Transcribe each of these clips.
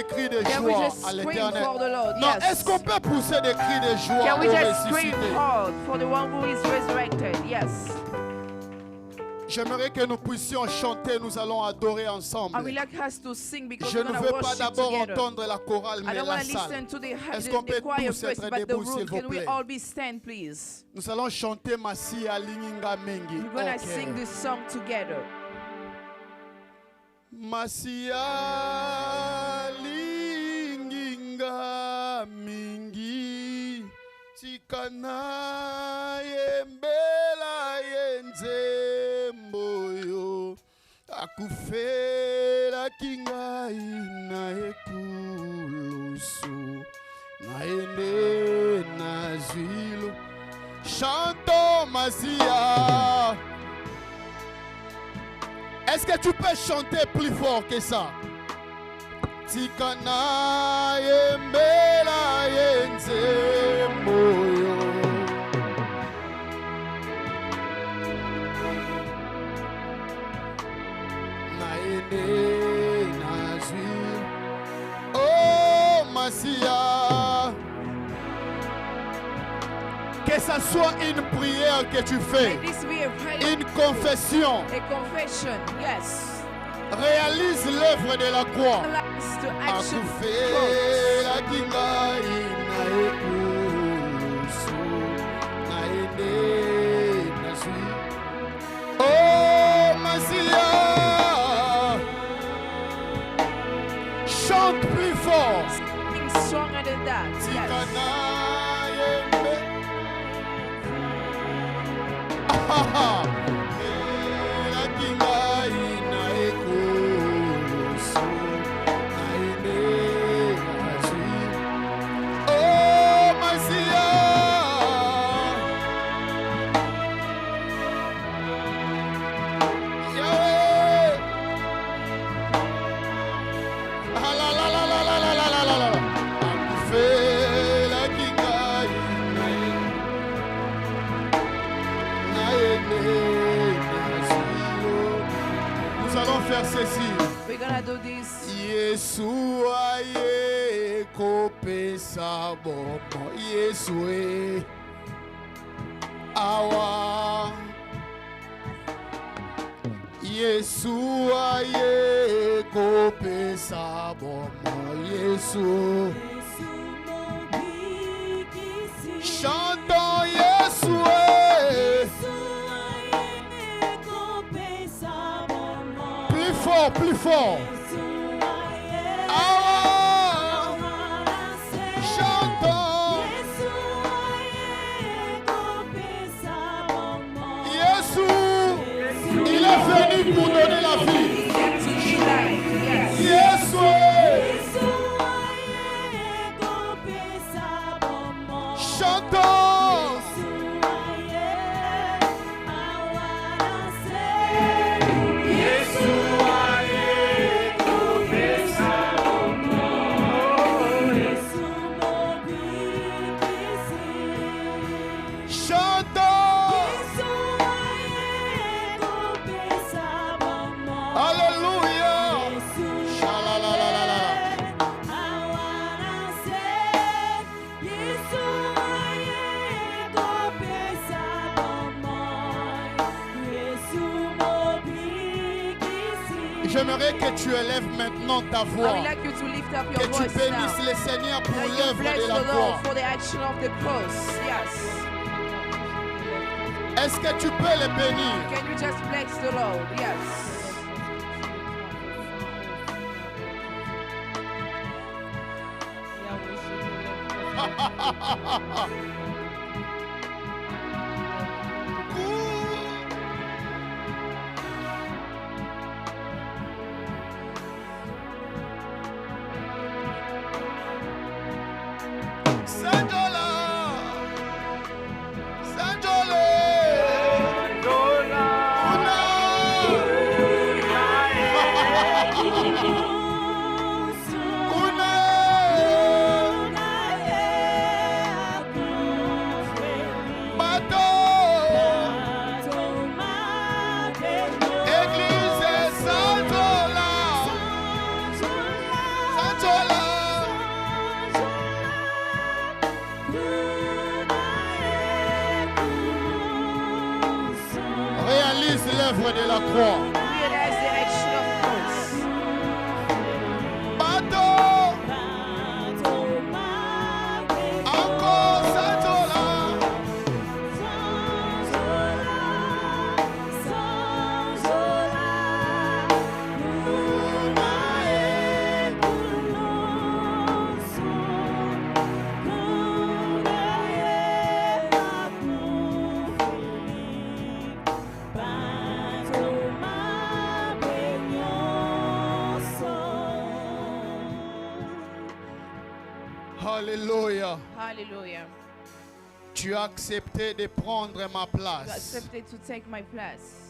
cris de Can we joie just à scream l'Éternel? for the Lord? Non, Yes. est-ce qu'on peut pousser des cris de joie Can we au just scream ressuscité? hard for the one who is resurrected? Yes. J'aimerais que nous puissions chanter, nous allons adorer ensemble. I would like us to sing because Je we're ne going veux to pas worship d'abord together. entendre la chorale, I mais don't la want to salle. listen to Est-ce qu'on peut the choir tous first, être but the debout, room. s'il vous Can we plaît? all be stand, please? Nous allons chanter Masia Lininga Mengi. We're going to Ok. sing this song together. Masia Lininga Mingi Tikana Yembela Yenzemboyo Akufela Kingai na ekulusu na ene na zwilo Chanto Masia. Est-ce que tu peux chanter plus fort que ça? Tikana yembela yenze moyo. Na ene na zwi. Oh Masia. Que ça soit une prière que tu fais. Let this be a prayer, Une confession. a confession. Yes. Réalise l'œuvre de la croix. Relax to action. Akufe la kinga ina ekulusu na ene na zwi. Oh Masia, chante plus fort. Sing stronger than that. Yes. Tikana yembe. Ah, la kinga ina ekulusu na ene na zwi. Oh Masia. Yahweh. Ah, la la la la la la la la la la. Akufe la kinga ina na ene na zwi. Nous allons faire ceci. We're going to do this. Yesu aye kopesa bomo Yesu e awa Yesu aye kopesa bomo Yesu chantons Yesu e plus fort, plus fort. Ah, chantons. Jésus, il est venu pour donner la vie. To be life. Yes. Jésus, chantons. Chantons. Alléluia. Shalalalala. J'aimerais que tu élèves maintenant ta I voix, would like you to lift up your que tu voice now. bénisses le Seigneur pour That you l'œuvre bless de la the croix. Lord for the action of the cross. Yes. Est-ce que tu peux le bénir? Can you just bless the Lord? Yes. Sanjola, Sanjole, Una, la croix. Realize the action of the cross. Bateau, encore Santola. Alléluia. Hallelujah. Tu as accepté de prendre ma You place. accepted to take my place.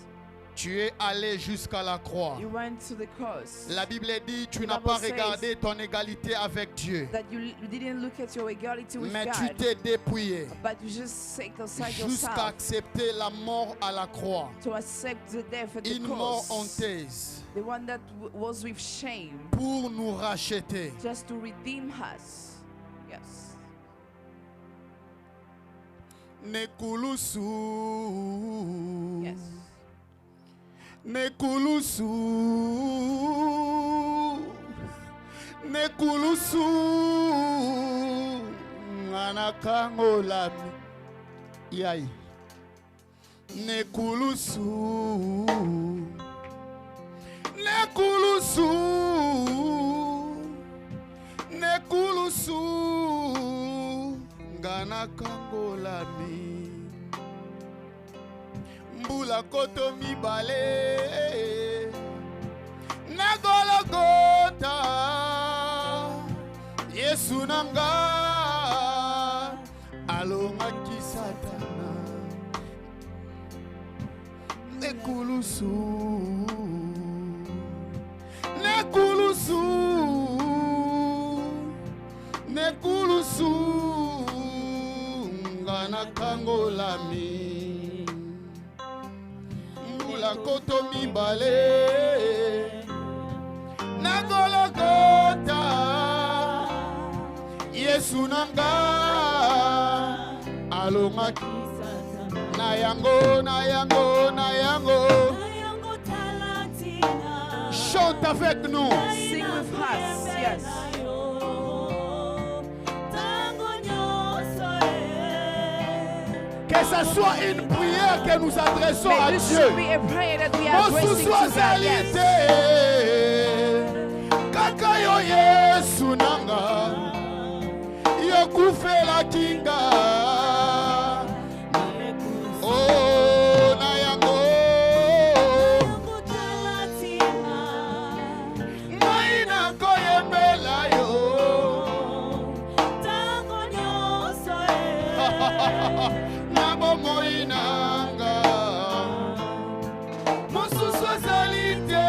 Tu es allé jusqu'à la croix. You went to the cross. La Bible dit, tu The n'as Bible pas says regardé ton égalité avec Dieu, that you didn't look at your equality with mais tu God, t'es dépouillé but you just set aside jusqu'à yourself accepter la mort à la croix. to accept the death at the Une mort cross. honteuse The one that was with shame, pour nous racheter. just to redeem us. Yes. Nekulusu. Yes. Nekulusu. Nekulusu. Anakangolami. Yai. Nekulusu. Nekulusu. Nekulusu. Anakangolami. Mbula koto mibale na Golgotha Yesu nanga alongaki Satana nekulusu nekulusu nekulusu ngana kangolami la koto mibale na Golgotha Yesu nanga alongaki na yango na yango na yango. Chante avec nous. Sing with us. Yes. Que ce soit une prière que nous adressons à May this Dieu. be a prayer that we are Mosu addressing to God. swazalite Yes. kaka yo Yesu nanga yokufela kinga oh na yango ngai nakoyembela yo na bomoi nanga mosusu azali te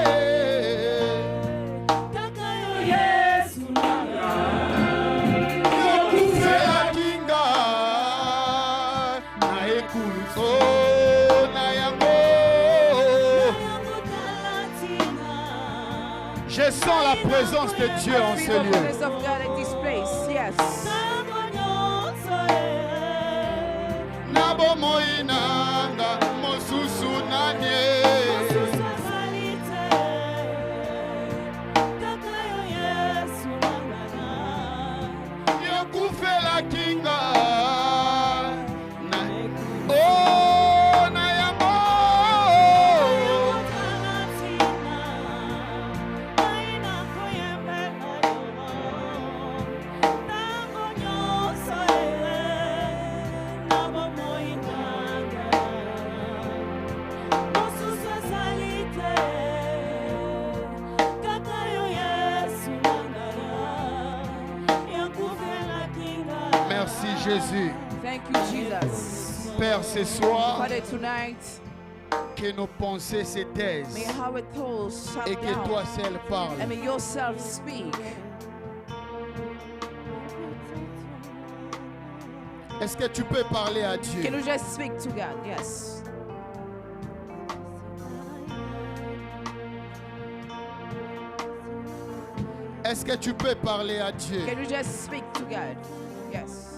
yokufela kinga na ekuluso na yango. Je sens la présence de Dieu en Feel ce the lieu. presence of God at this place. Yes. Na bomoi nanga mosusu nanye yokufela kinga na oh na yango Merci Jésus. Thank you, Jesus. Père, ce soir, Father, tonight, que nos pensées se may taisent our thoughts shut et que toi down. seul parles. And may yourself speak. Est-ce que tu peux parler à Dieu? Can you just speak to God? Yes. Est-ce que tu peux parler à Dieu? Can you just speak to God? Yes.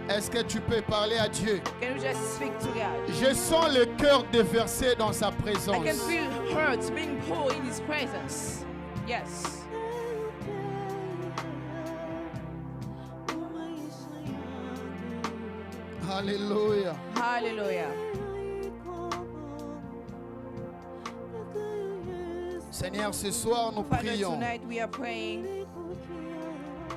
Est-ce que tu peux parler à Dieu? Can you just speak to God? Je sens le cœur déversé dans sa I can présence. feel hurt being poured in His presence. Yes. Alléluia. Hallelujah. Seigneur, ce soir, nous Father, prions tonight we are praying.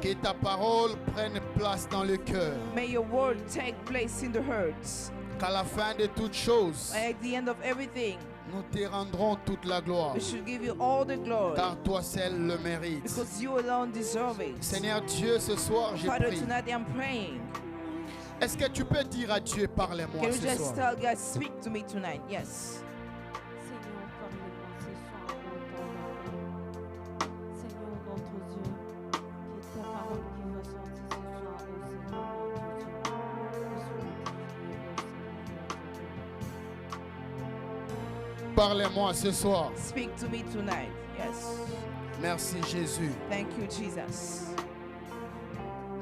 que ta parole prenne place dans le cœur. May your word take place in the hearts. Qu'à la fin de toutes choses, At the end of everything, nous te rendrons toute la gloire. we should give you all the glory Car toi seul le mérites. because you alone deserve it. Seigneur Dieu, ce soir, je Father, prie. tonight I'm praying. Est-ce que tu peux dire à Dieu, parle-moi Can you ce just soir? tell God, speak to me tonight? Yes. Seigneur, parle-moi ce soir en ton nom. Seigneur, notre Dieu, que ta parole qui va sortir ce soir, oh Seigneur, notre Dieu, que soit glorifié, Parle-moi ce soir. Speak to me tonight. Yes. Merci Jésus. Thank you, Jesus.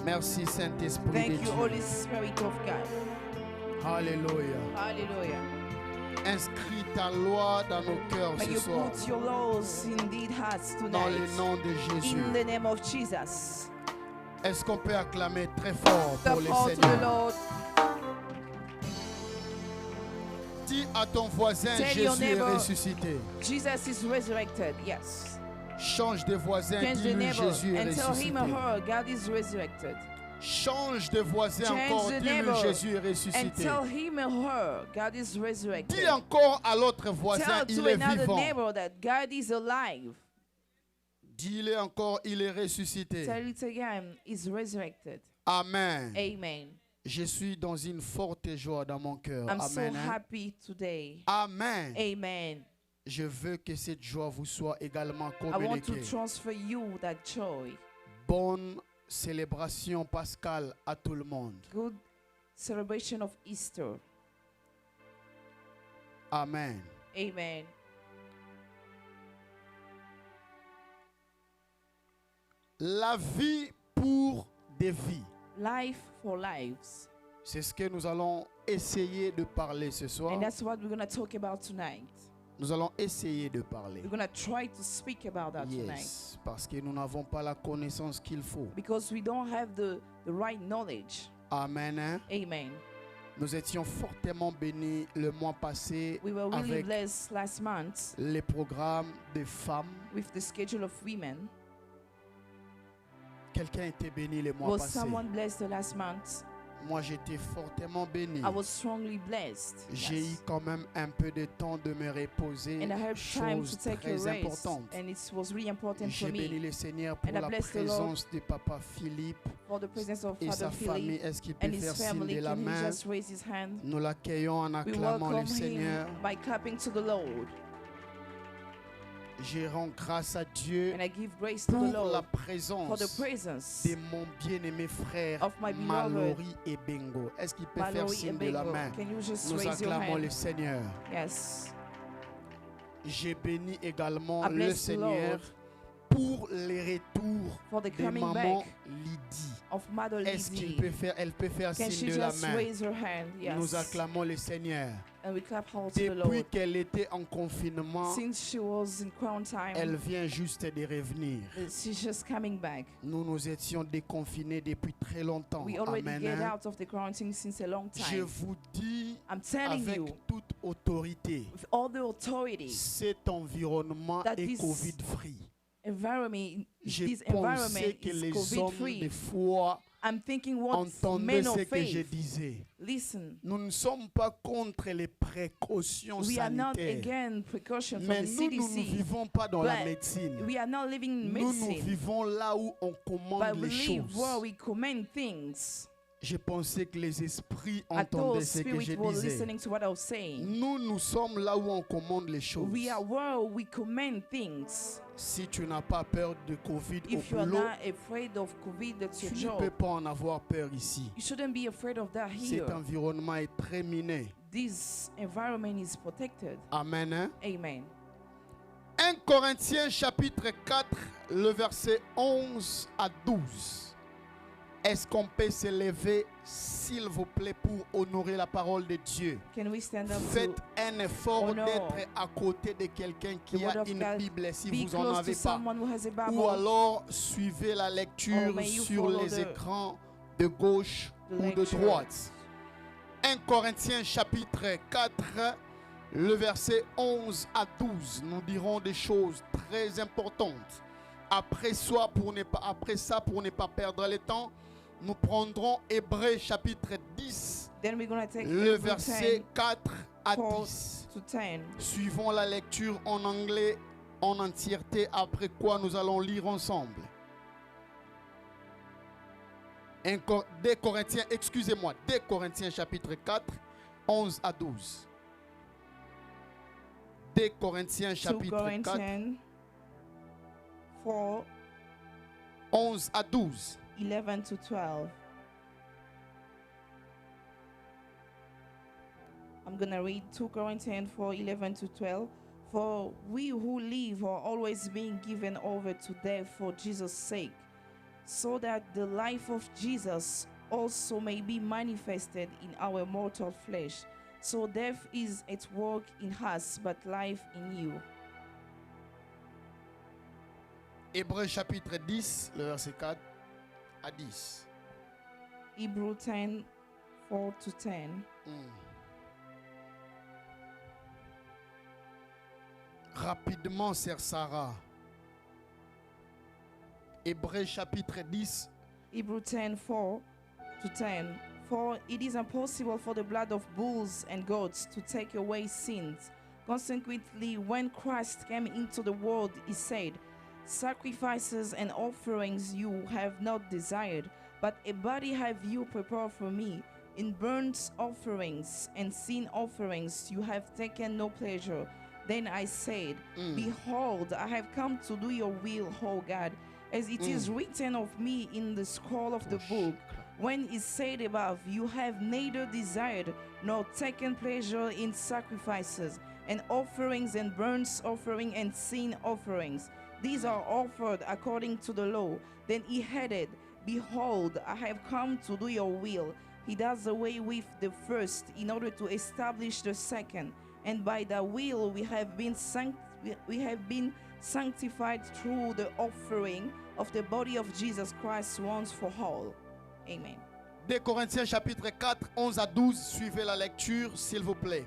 Merci Saint-Esprit de Thank you, Dieu. Holy Spirit of God. Alléluia. Hallelujah. Inscris ta loi dans nos cœurs May ce you soir. put your laws in deed hearts Dans le tonight. nom de Jésus. In the name of Jesus. Est-ce qu'on peut acclamer très fort pour le Support to the Seigneur? Lord. Dis à ton voisin, Tell your Jésus est neighbor, ressuscité. Jesus is resurrected. Yes. Change de voisin, Change the dis-lui neighbor Jésus est and tell him or ressuscité. her God is resurrected. Change de voisin Change encore, the dis-lui neighbor Jésus est And ressuscité. tell him or her God is resurrected. Dis encore à l'autre voisin, Tell il to est another vivant. neighbor that God is alive. Dis-le encore, il est ressuscité. Tell it again, is resurrected. Amen. Amen. Je suis dans une forte joie dans mon cœur. I'm so Amen. hein. happy today. Amen. Amen. Je veux que cette joie vous soit également I want to communiquée. transfer you that joy. Bonne célébration pascale à tout le monde. Good celebration of Easter. Amen. Amen. La vie pour des vies. Life for lives. C'est ce que nous allons essayer de parler ce soir. And that's what we're going to talk about tonight. Nous allons essayer de parler. We're going to try to speak about that tonight. Yes, parce que nous n'avons pas la connaissance qu'il faut. Because we don't have the right knowledge. Amen. hein. Amen. Nous étions fortement bénis le mois passé We were really avec blessed last month les programmes de femmes. with the schedule of women. Quelqu'un était béni le mois Was passé. someone blessed the last month? Moi, j'étais fortement béni. I was strongly blessed. J'ai eu Yes. quand même un peu de temps de me reposer. And I had time to Chose take a très rest. importante. And it was really important for J'ai béni me le Seigneur pour And I la bless the Lord présence de Papa Philippe for the presence of et Father sa famille. Philip Est-ce qu'il peut and his faire signe family. de la Can he main? just raise his hand? Nous l'accueillons en We acclamant welcome le Seigneur. him by clapping to the Lord. Je rends grâce à Dieu And I give grace to pour the la Lord for présence the presence de mon bien-aimé frère of my beloved Mallory et Bengo. Est-ce qu'il peut faire Mallory signe and de la Bengo. main? Can you just Nous raise your acclamons hand? le Seigneur. Yes. J'ai béni également I le bless the Seigneur Lord pour les retours for the de coming maman back Lydie. of Mother Est-ce qu'il Lizzie. peut faire, elle peut faire Can she signe de la just main? raise her hand? Nous Yes. acclamons le Seigneur. And we clap all to the Depuis Lord. qu'elle était en confinement, Since she was in quarantine, elle vient juste de revenir. she's just coming back. Nous étions déconfinés depuis très longtemps. We already Amen. get hein. out of the quarantine since a long Je time. vous dis I'm telling avec you, toute autorité, with all the authority, cet environnement that est this Covid-free. environment, J'ai this pensé environment que is les hommes COVID-free. de foi I'm thinking what entendaient men ce of que je faith. disais. Listen, Nous ne sommes pas contre les précautions we are not sanitaires. again precautions from Mais the nous, nous ne CDC. vivons pas dans la But médecine. We are not living in Nous, nous medicine, vivons là où on commande but we les live where choses. we command things. J'ai pensé que les esprits I thought entendaient ce que je spirit were disais. listening to what I was saying. Nous sommes là où on commande les choses. We are where we command things. Si tu n'as pas peur de Covid If au you are boulot, not afraid of COVID, that's your tu ne peux job. pas en avoir peur ici. You shouldn't be afraid of that Cet here. environnement est très miné. This environment is protected. Amen. hein? Amen. 1 Corinthiens chapitre 4, le verset 11 à 12. Est-ce qu'on peut se lever, s'il vous plaît, pour honorer la parole de Dieu? Can we stand up Faites to un effort honor d'être à côté de quelqu'un the qui word a of une God? Bible si Be vous n'en close to avez pas. someone who has a Ou Bible. alors suivez la Or lecture may you sur follow les the écrans de gauche the ou de lecture. droite. 1 Corinthiens chapitre 4, le verset 11 à 12. Nous dirons des choses très importantes. Après ça, pour ne pas perdre le temps, nous prendrons Hébreux chapitre 10, Then we're going to take le Hebrews verset 4 à 4 10. to 10. Suivons la lecture en anglais en entièreté, après quoi nous allons lire ensemble. 2 Corinthiens chapitre 4, 11 à 12. 2 Corinthiens 2 chapitre 4, Corinthians 4, 11 à 12. 11 to 12. I'm going to read 2 Corinthians 4, 11 to 12. For we who live are always being given over to death for Jesus' sake, so that the life of Jesus also may be manifested in our mortal flesh. So death is at work in us, but life in you. Hébreux chapitre 10, le verset 4 à 10. Hebrews 10, 4 to 10. Rapidement, sœur Sarah. Hébreux chapitre 10, Hebrews 10, 4 to 10. For it is impossible for the blood of bulls and goats to take away sins. Consequently, when Christ came into the world, he said, sacrifices and offerings you have not desired, but a body have you prepared for me. In burnt offerings and sin offerings you have taken no pleasure. Then I said, behold, I have come to do your will, O God, as it is written of me in the scroll of the book. When it said above, you have neither desired nor taken pleasure in sacrifices and offerings and burnt offering and sin offerings. These are offered according to the law. Then he added, behold, I have come to do your will. He does away with the first in order to establish the second. And by the will we have been sanctified through the offering of the body of Jesus Christ once for all. Amen. 2 Corinthiens chapitre 4, 11 à 12. Suivez la lecture, s'il vous plaît.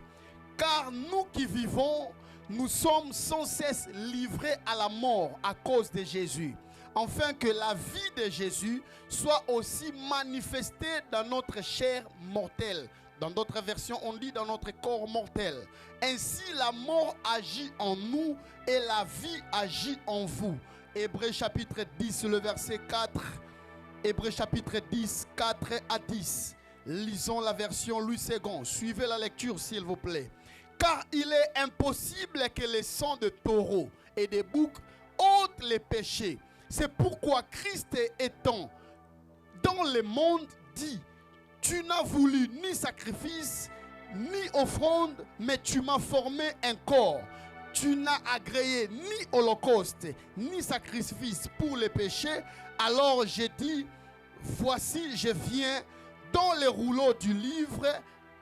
Car nous qui vivons, nous sommes sans cesse livrés à la mort à cause de Jésus, afin que la vie de Jésus soit aussi manifestée dans notre chair mortelle. Dans d'autres versions, on dit dans notre corps mortel. Ainsi, la mort agit en nous et la vie agit en vous. Hébreux chapitre 10, le verset 4. Hébreux chapitre 10, 4 à 10. Lisons la version Louis II. Suivez la lecture, s'il vous plaît. Car il est impossible que le sang de taureaux et des boucs ôte les péchés. C'est pourquoi Christ étant dans le monde dit, tu n'as voulu ni sacrifice, ni offrande, mais tu m'as formé un corps. Tu n'as agréé ni holocauste, ni sacrifice pour les péchés. Alors j'ai dit, voici, je viens. Dans le rouleau du livre,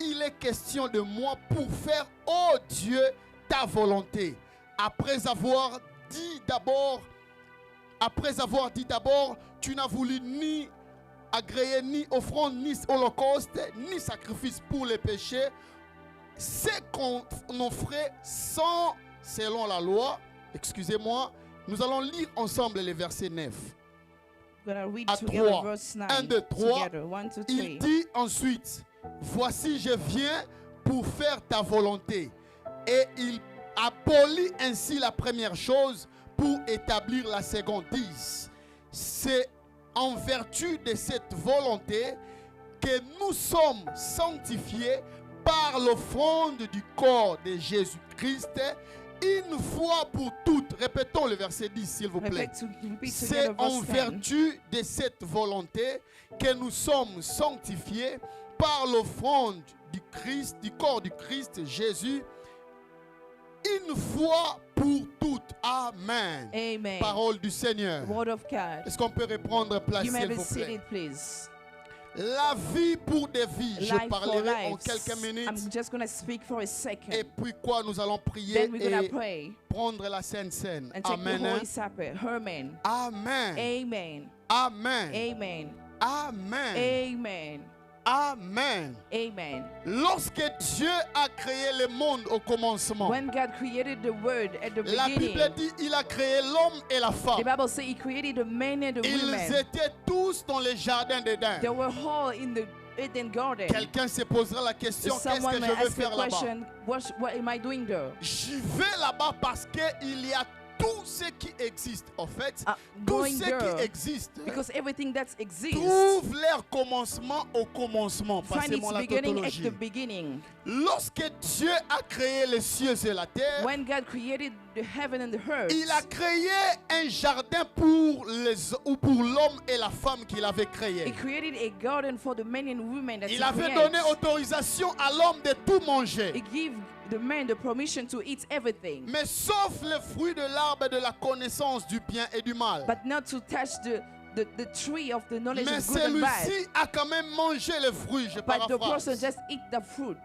il est question de moi pour faire, ô Dieu, ta volonté. Après avoir dit d'abord, tu n'as voulu ni agréer ni offrande, ni holocauste, ni sacrifice pour les péchés. C'est qu'on offrait sans, selon la loi. Excusez-moi, nous allons lire ensemble les versets 9 à 3. 1, 2, 3. Il dit ensuite, voici je viens pour faire ta volonté. Et il abolit ainsi la première chose pour établir la seconde. 10. C'est en vertu de cette volonté que nous sommes sanctifiés par l'offrande du corps de Jésus-Christ une fois pour toutes. Répétons le verset 10, s'il vous plaît. C'est en vertu de cette volonté que nous sommes sanctifiés par l'offrande du Christ, du corps du Christ Jésus, une fois pour toutes. Amen. Amen. Parole du Seigneur. Word of God. Est-ce qu'on peut reprendre place, You may s'il be vous plaît? seated, please. La vie pour des vies. Je Life for parlerai en lives. quelques minutes. I'm just going to speak for a second. Et puis quoi, nous allons prier Then we're going et to pray prendre la Sainte Seine. and take the Amen. Holy Supper. Amen. Amen. Amen. Amen. Amen. Amen. Amen. Amen. Amen. Lorsque Dieu a créé le monde au commencement, When God created the world at the la beginning, Bible dit il a créé l'homme et la the femme. Bible says He created the man and the Ils woman. étaient tous dans le jardin d'Éden. They were all in the Eden garden. Quelqu'un se posera la question, qu'est-ce Someone que may je vais ask the faire là-bas? question, what am I doing there? J'y vais là-bas parce qu'il y a tout ce qui existe. En fait, tout Going ce there qui existe because everything that exists trouve leur commencement au commencement. find its Passez-moi la beginning at tautologie. the beginning. Lorsque Dieu a créé les cieux et la terre, When God created the heaven and the earth, il a créé un jardin pour l'homme et la femme qu'il avait He créé. created a garden for the men and women that Il He avait created. donné autorisation à l'homme de tout manger. He gave the man the permission to eat everything, Mais sauf le fruit de l'arbre de la connaissance du bien et du mal. but not to touch the tree of the knowledge Mais of good and bad. celui-ci a quand même mangé le fruit, je But the person paraphrase. just eat the fruit.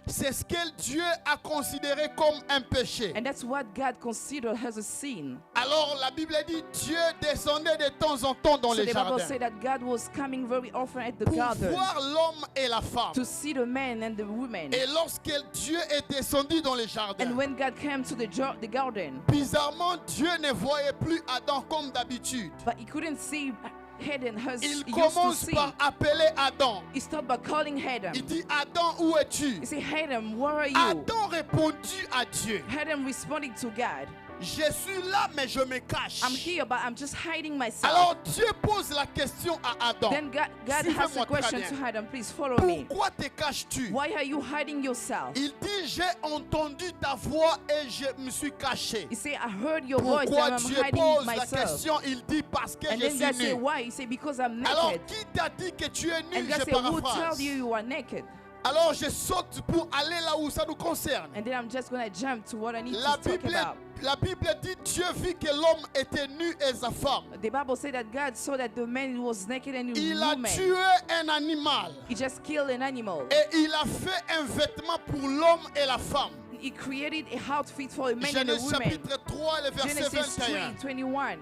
C'est ce que Dieu a considéré comme un péché. And that's what God considered as a sin. Alors la Bible dit Dieu descendait de temps en temps dans So les the Bible jardins said that God was coming very often at the pour garden voir l'homme et la femme. to see the man and the woman. Et lorsque Dieu est descendu dans les jardins, And when God came to the garden, bizarrement Dieu ne voyait plus Adam comme d'habitude. but he couldn't see Adam as Il he used to commence see. par appeler Adam. He started by calling Adam. Il dit Adam, où es-tu? He said, Adam, where are you? Adam répondit à Dieu. Adam responded to God, Je suis là, mais je me cache. I'm here, but I'm just hiding myself. Alors Dieu pose la question à Adam. Then God asked Suivez-moi a question très to bien. Adam, please follow me. Pourquoi te caches-tu? Why are you hiding yourself? Il dit, j'ai entendu ta voix et je me suis caché. He said, I heard your voice Pourquoi and I'm Dieu hiding pose la myself. question? Il dit, parce que And je then suis God said, nu. why? He said, because I'm Alors, naked. qui t'a dit que tu es nu? And God Je said, who paraphrase. told you you are naked? Alors, je saute pour aller là où ça nous concerne. And then I'm just going to jump to what I need La to talk Bible, about. la Bible dit, Dieu vit que l'homme était nu et sa femme. The Bible said that God saw that the man was naked and the Il a woman. tué un animal He just killed an animal. et il a fait un vêtement pour l'homme et la femme. He created a outfit for a man and a Genèse woman. chapitre 3, le verset Genesis 21. 3:21.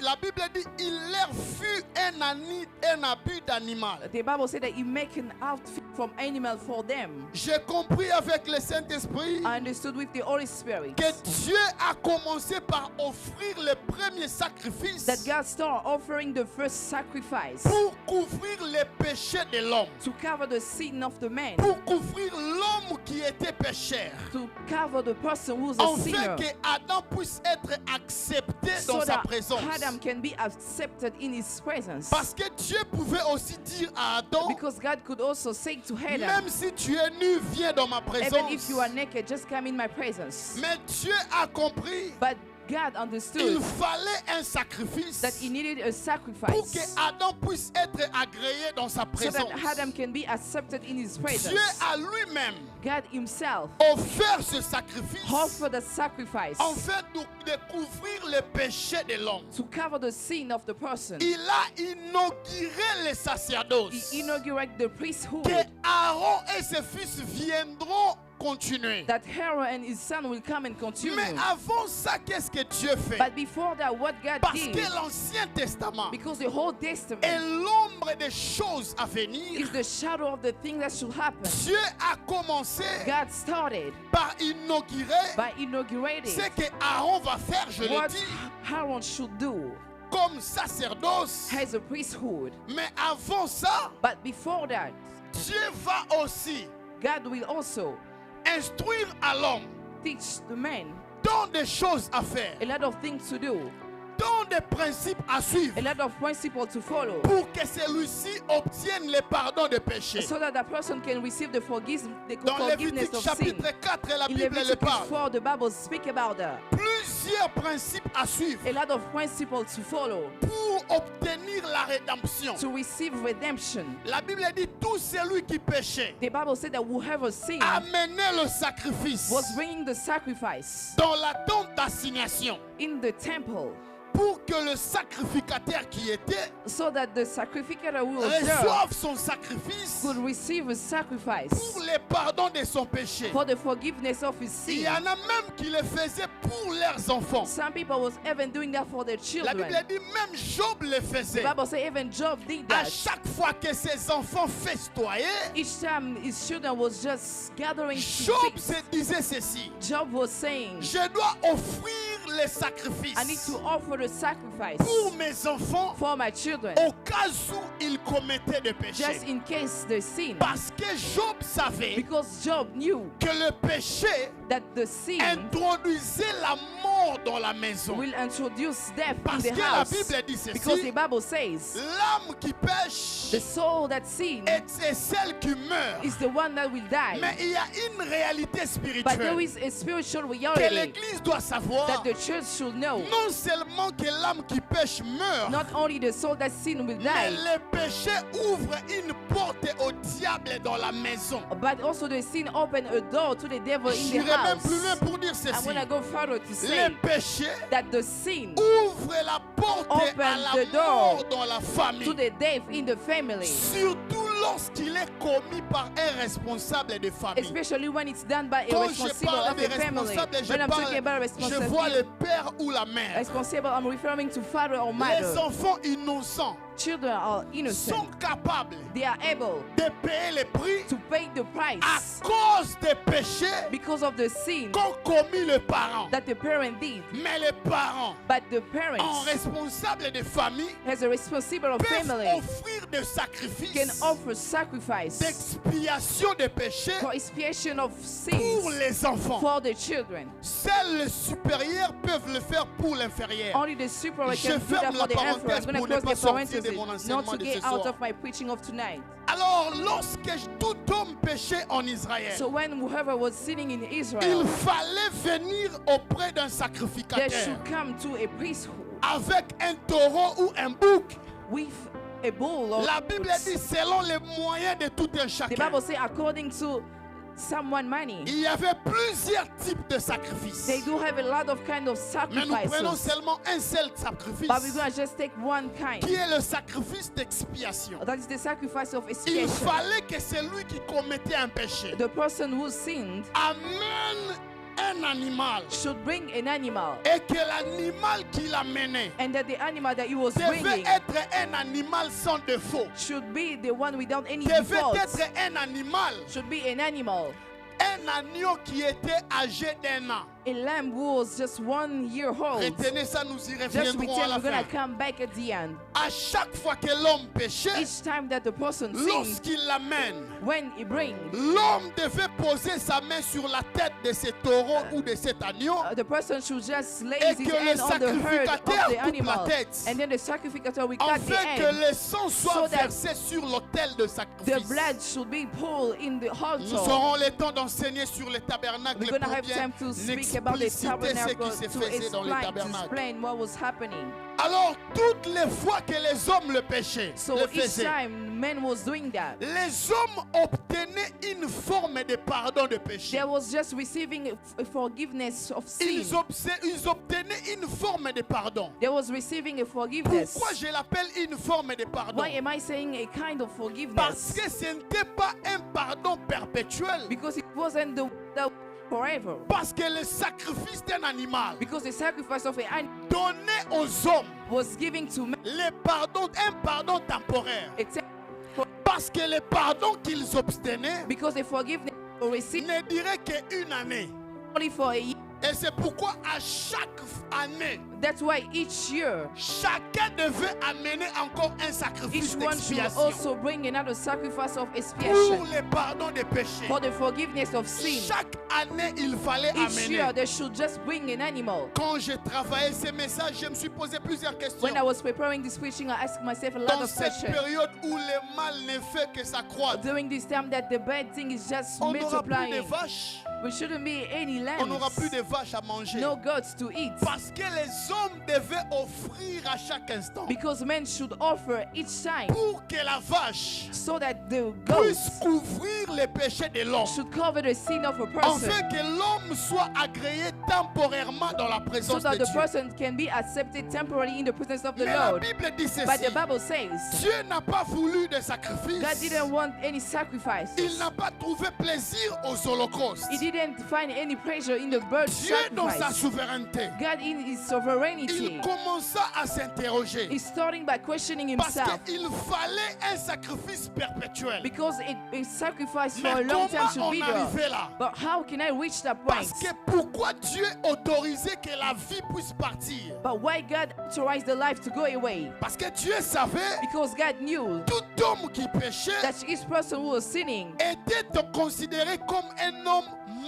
La Bible dit, il leur fut un habit d'animal. The Bible said that he make an outfit from animal for them. J'ai compris avec le Saint-Esprit I understood with the Holy Spirit que Dieu a commencé par offrir le premier sacrifice that God started offering the first sacrifice pour couvrir les péchés de l'homme, to cover the sin of the man, pour couvrir l'homme qui était pécheur, to cover the person who's a afin sinner, que Adam puisse être accepté dans so sa that présence. Adam can be accepted in his presence. Parce que Dieu pouvait aussi dire à Adam, Because God could also say to Adam, même si tu es nu, viens dans ma even if présence. you are naked, just come in my presence. Mais Dieu a compris But God qu'il understood fallait un sacrifice that he needed a pour que sacrifice Adam puisse être agréé dans sa so présence. that Adam can be accepted in his Dieu presence. a lui-même God himself offert ce sacrifice offered a sacrifice en fait de couvrir les péchés de l'homme. to cover the sin of the person. Il a inauguré le sacerdoce. He inaugurated the priesthood Que Aaron et ses fils viendront continuer. that Aaron and his son will come and continue. Mais avant ça, qu'est-ce que Dieu fait? But before that, what God Parce did, que l'Ancien Testament because the whole est Testament l'ombre des choses à venir, is the shadow of the thing that should happen, Dieu a commencé God started par inaugurer by inaugurating ce que Aaron va faire, je l'ai what dit, Aaron should do comme sacerdoce. as a priesthood. Mais avant ça, But before that, Dieu va aussi God will also instruire à l'homme teach the man tant de choses à faire, a lot of things to do, tant de principes à suivre a lot of principles to follow, pour que celui-ci obtienne le pardon des péchés. so that the person can receive the Dans forgiveness Lévitique of sin. chapitre 4, la In Bible le Leviticus parle. 4, the Bible speaks about that. Plusieurs principes à suivre A lot of principles to follow pour obtenir la rédemption. to receive redemption. La Bible dit tout celui qui péchait The Bible said that whoever sinned amenait le sacrifice was bringing the sacrifice dans l'attente d'assignation in the temple, pour que le sacrificateur qui était so that the sacrificator who was there reçoive son sacrifice could receive a sacrifice pour le pardon de son péché. for the forgiveness of his Il y sin. en a même qui le faisaient pour leurs enfants. Some people was even doing that for their La Bible children. dit même Job le faisait. The Bible says even Job did À that. chaque fois que ses enfants festoyaient, Each time his children was just gathering to Job feast, se disait ceci: Job was saying, je dois offrir les I need sacrifices to offer the sacrifice pour mes enfants for my children, au cas où ils commettaient des péchés. just in case they sin. Parce que Job savait Because Job knew que le péché that the sin introduisait la mort dans la maison. will introduce death in Parce the que la house. Bible dit Because the ceci: Bible says l'âme qui pêche the soul that sins est celle qui meurt. is the one that will die. Mais il y a une réalité But there spirituelle is a spiritual que reality l'Église doit savoir. that the church should know. Non seulement que l'âme qui pêche meurt, Not only the soul that sin will mais die, le péché ouvre une porte au diable dans la maison. but also the sin open a door to the devil in the J'irai même plus loin house. pour dire I'm ceci: going to go further to le say péché that the sin ouvre la porte Open à la the door mort dans la to famille, the death in the family, surtout lorsqu'il est commis par un responsable de famille. especially when it's done by a Quand je responsible parle of de a family. responsable, When I'm talking about je vois le responsibility, père ou la mère. responsible, I'm referring to father or Les mother. enfants innocents Children are sont innocent. capables They are able de payer le prix to pay the à price cause des péchés because of the sin qu'ont commis les parents. that the parent did. Mais les parents, But the en parents, responsable de famille, as a responsible of peuvent family, offrir des can sacrifices offer sacrifice d'expiation des péchés for expiation of pour sins les enfants. for the children. Seuls les supérieurs peuvent le faire pour l'inférieur. Only the superior Je can do that ferme for the la inferior. I'm parenthèse going to pour ne close pas the sortir de mon parenthesis, enseignement not to de get ce out soir. of my preaching of tonight. Alors, lorsque tout homme péchait en Israël, So when whoever was sinning in il Israel, fallait venir auprès d'un they sacrificateur should come to a priesthood avec un taureau ou un bouc. with a bull or La Bible dit selon les moyens de tout un the chacun. Bible says according to someone money. Il y avait plusieurs types de sacrifices. They do have a lot of kind of Mais nous prenons sacrifices. seulement un seul sacrifice, But we're going to just take one kind. qui est le sacrifice d'expiation. That is the sacrifice of Il expiation. fallait que celui qui commettait un péché The person who sinned amène un animal should bring an animal. et que l'animal qu'il amenait And that the animal that he was devait bringing être un animal sans défaut. should be the one without any Devait defaults. être un animal, Should be an animal. un agneau qui était âgé d'1 an. A lamb who was just 1 year old. Retenez ça, nous y Just reviendrons à return, la we're going fin. to come back at the end. À chaque fois que l'homme péchait, Each time that the person sinned, lorsqu'il l'amène, when he brings, l'homme devait poser sa main sur la tête de ce taureau ou de cet agneau the person should just lay et his que le hand on the head of sacrificateur the coupe la animal. tête And then the sacrificator will cut the afin que hand. le sang soit so that versé sur l'autel de The sacrifice. blood should be poured in the Nous altar. aurons le temps d'enseigner sur le tabernacle We're going to pour have bien time to speak about the expliciter ce tabernacle, qui se to faisait dans le explain, to tabernacle. explain what was happening. Alors, toutes les fois que les hommes le péchaient, So le each faisaient, time men was doing that, les hommes obtenaient une forme de pardon de péché. there was just receiving a forgiveness of sin. Ils obtenaient une forme de pardon. There was receiving a forgiveness. Pourquoi je l'appelle une forme de pardon? Why am I saying a kind of Parce forgiveness? que ce n'était pas un pardon perpétuel. Because it wasn't the forever. Parce que le sacrifice d'un animal Because the sacrifice of an animal donnait aux hommes was given to men. un pardon temporaire. Except Parce que le pardon qu'ils obtenaient because the forgiveness was received ne dirait qu'une année. only for a year. Et c'est pourquoi à chaque année, That's why each year, chacun devait amener encore un sacrifice each one should d'expiation also bring another sacrifice of pour expiation le pardon des péchés. for the forgiveness of sin. Chaque année, il fallait Each year, amener. they should just bring an animal. Quand j'ai travaillé ces messages, je me suis posé plusieurs questions. When I was preparing this preaching, I asked myself a lot Dans of cette questions. période où le mal ne fait que s'accroître, During this time that the bad thing is just on n'aura plus de multiplying, vaches, we shouldn't be any on n'aura plus lambs, de vaches à manger. no goats to eat. Parce que les hommes devaient offrir à chaque instant Because men should offer each time pour que la vache so that the puisse goats couvrir les péchés de l'homme, should cover the sin of a person, afin que l'homme soit agréé temporairement dans la so présence that de the Dieu. person can be accepted temporarily in the presence of the Mais la Lord. Bible dit But ceci: the Bible says Dieu n'a pas voulu de God sacrifice. didn't want any sacrifices. Il n'a pas trouvé plaisir aux holocaustes. He didn't find any pleasure in the bird Dieu, dans sa sacrifice. souveraineté, God in his il sovereignty commença à s'interroger is starting by questioning parce himself qu'il fallait un sacrifice perpétuel. because a sacrifice for Mais a long time comment should on be there. arrivait là? But how can I reach that point? Parce que pourquoi Dieu autorisait que la vie puisse partir? But why God authorized the life to go away? Parce que Dieu savait Because God knew tout homme qui péchait that each person who was sinning était considéré comme un homme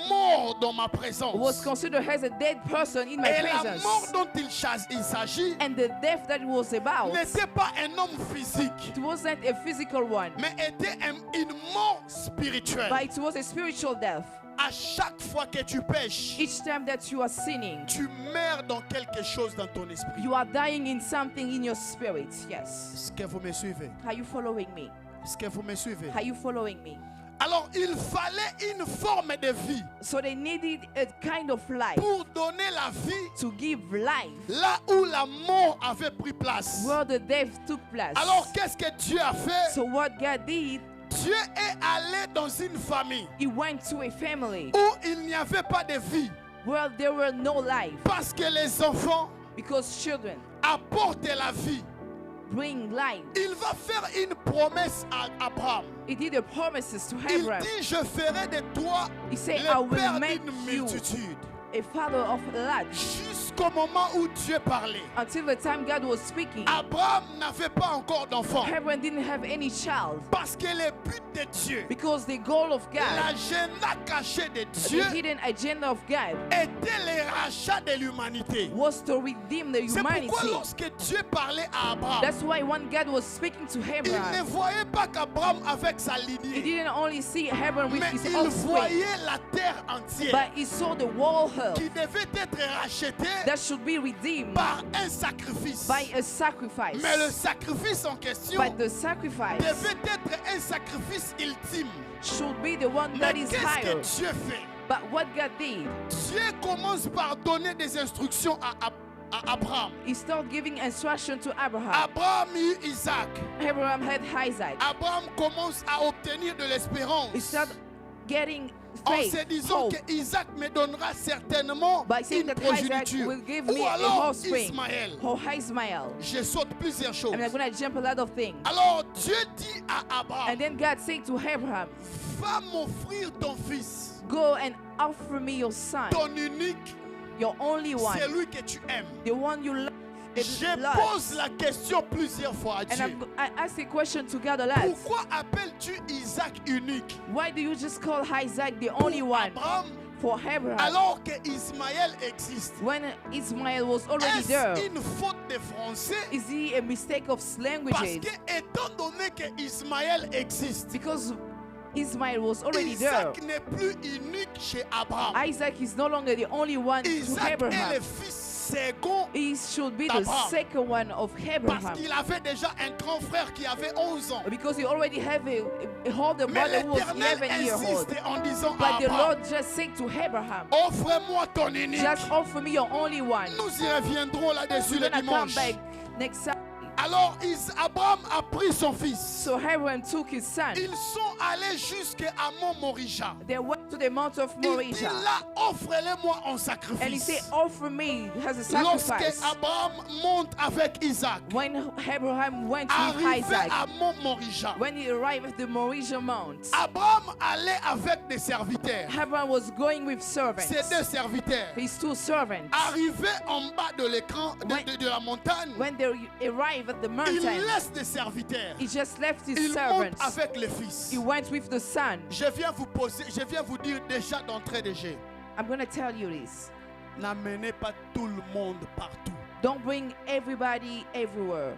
mort dans ma was présence. considered as a dead person in my Et la presence. mort dont il s'agit And the death that it was about, n'était pas un homme physique, it wasn't a physical one, mais était une mort spirituelle. but it was a spiritual death. À chaque fois que tu pêches, Each time that you are sinning, tu meurs dans quelque chose dans ton esprit. you are dying in something in your spirit. Yes. Est-ce que vous me suivez? Are you following me? Est-ce que vous me suivez? Are you following me? Alors, il fallait une forme de vie So they needed a kind of life pour donner la vie to give life là où la mort avait pris place. where the death took place. Alors, qu'est-ce que Dieu a fait? So what God did, Dieu est allé dans une famille He went to a family où il n'y avait pas de vie where there were no life parce que les enfants because children apportent la vie. bring life. Il va faire une promesse à Abraham. He did the promises to Il Abraham. dit, je ferai de toi He said, I le will père make d'une you multitude. a father of large. Jusqu'au moment où Dieu parlait, Until the time God was speaking, Abraham n'avait pas encore d'enfant. Abraham didn't have any child Parce que le but de Dieu, because the goal of God, l'agenda caché de Dieu, the hidden agenda of God, était le rachat de l'humanité. was to redeem the C'est pourquoi humanity. lorsque Dieu parlait à Abraham, That's why when God was speaking to il ne Abraham, voyait pas qu'Abraham avec sa he lignée, didn't only see Abraham with mais his il offspring, voyait la terre entière but he saw the whole earth qui devait être rachetée that should be redeemed par un sacrifice. by a sacrifice. Mais le sacrifice en question But the sacrifice devait être un sacrifice ultime. should be the one that Mais is qu'est-ce higher. que Dieu fait? But what God did, Dieu commence par donner des instructions à Abraham. he started giving instruction to Abraham. Abraham eut Isaac. Abraham had Isaac. Abraham commence à obtenir de He l'espérance started getting en faith, se disant hope, que Isaac me donnera certainement by saying une that Isaac progéniture. will give Ou me a alors offspring. Ismaël. Oh, Ismael. Je saute plusieurs choses. I mean, I'm going to jump a lot of things. Alors Dieu dit à Abraham, And then God said to Abraham, va m'offrir ton fils, go and offer me your son, ton unique, your only one, celui que tu aimes. the one you love. Je pose la question plusieurs fois à And Dieu. I asked a question to God a lot. Pourquoi appelles-tu Isaac unique Why do you just call Isaac the only pour one Abraham for Abraham alors que Ismaël existe? when Ismael was already there? Est-ce une faute de français? Is he a mistake of Parce languages? que étant donné que Ismaël existe, Because Ismael was already there. Isaac n'est plus unique chez Abraham. Isaac is no longer the only one to Isaac est Abraham. le fils second He should be the d'Abraham. second one of parce Abraham. qu'il avait déjà un grand frère qui avait 11 ans. Because he already have a older Mais brother who was l'Éternel 11 years old. insiste en disant à But the Abraham, Lord just said to Abraham, offre-moi ton unique. just offer me your only one. Nous y reviendrons là-dessus We're le gonna come dimanche. back next Sunday. Alors Abraham a pris son fils. So Abraham took his son. Ils sont allés jusqu'à Mont Morija. They went to the mount of Il dit Moriah. là, offrez-le-moi en And he sacrifice. said, offer me as a Lorsque sacrifice. Abraham monte avec Isaac, When Abraham went with arrivé Isaac, à Mont Morija, when he arrived at the Moriah Mount, Abraham allait avec des serviteurs. Abraham was going with servants. Ces deux serviteurs, His two servants. arrivés en bas de l'écran de la montagne, When they arrived at the il mountain, laisse des serviteurs. he just left his Il monte servants. avec le fils. He went with the son. Je viens vous dire déjà d'entrée de jeu. I'm going to tell you this. N'amenez pas tout le monde partout. Don't bring everybody everywhere.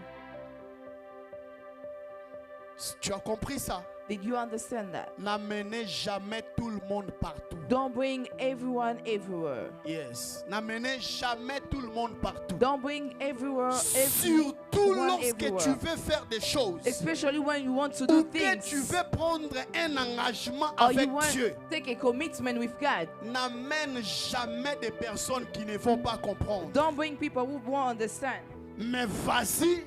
Tu as compris ça? Did you understand that? N'amenez jamais tout le monde partout. Don't bring everyone everywhere. Yes. N'amenez jamais tout le monde partout. Don't bring everywhere, Surtout everyone lorsque tu everywhere. veux faire des choses. Especially when you want to do Ou que tu things. veux prendre un engagement Or avec you want Dieu. to take a commitment with God. N'amène jamais des personnes qui ne vont pas comprendre. Don't bring people who won't understand. Mais vas-y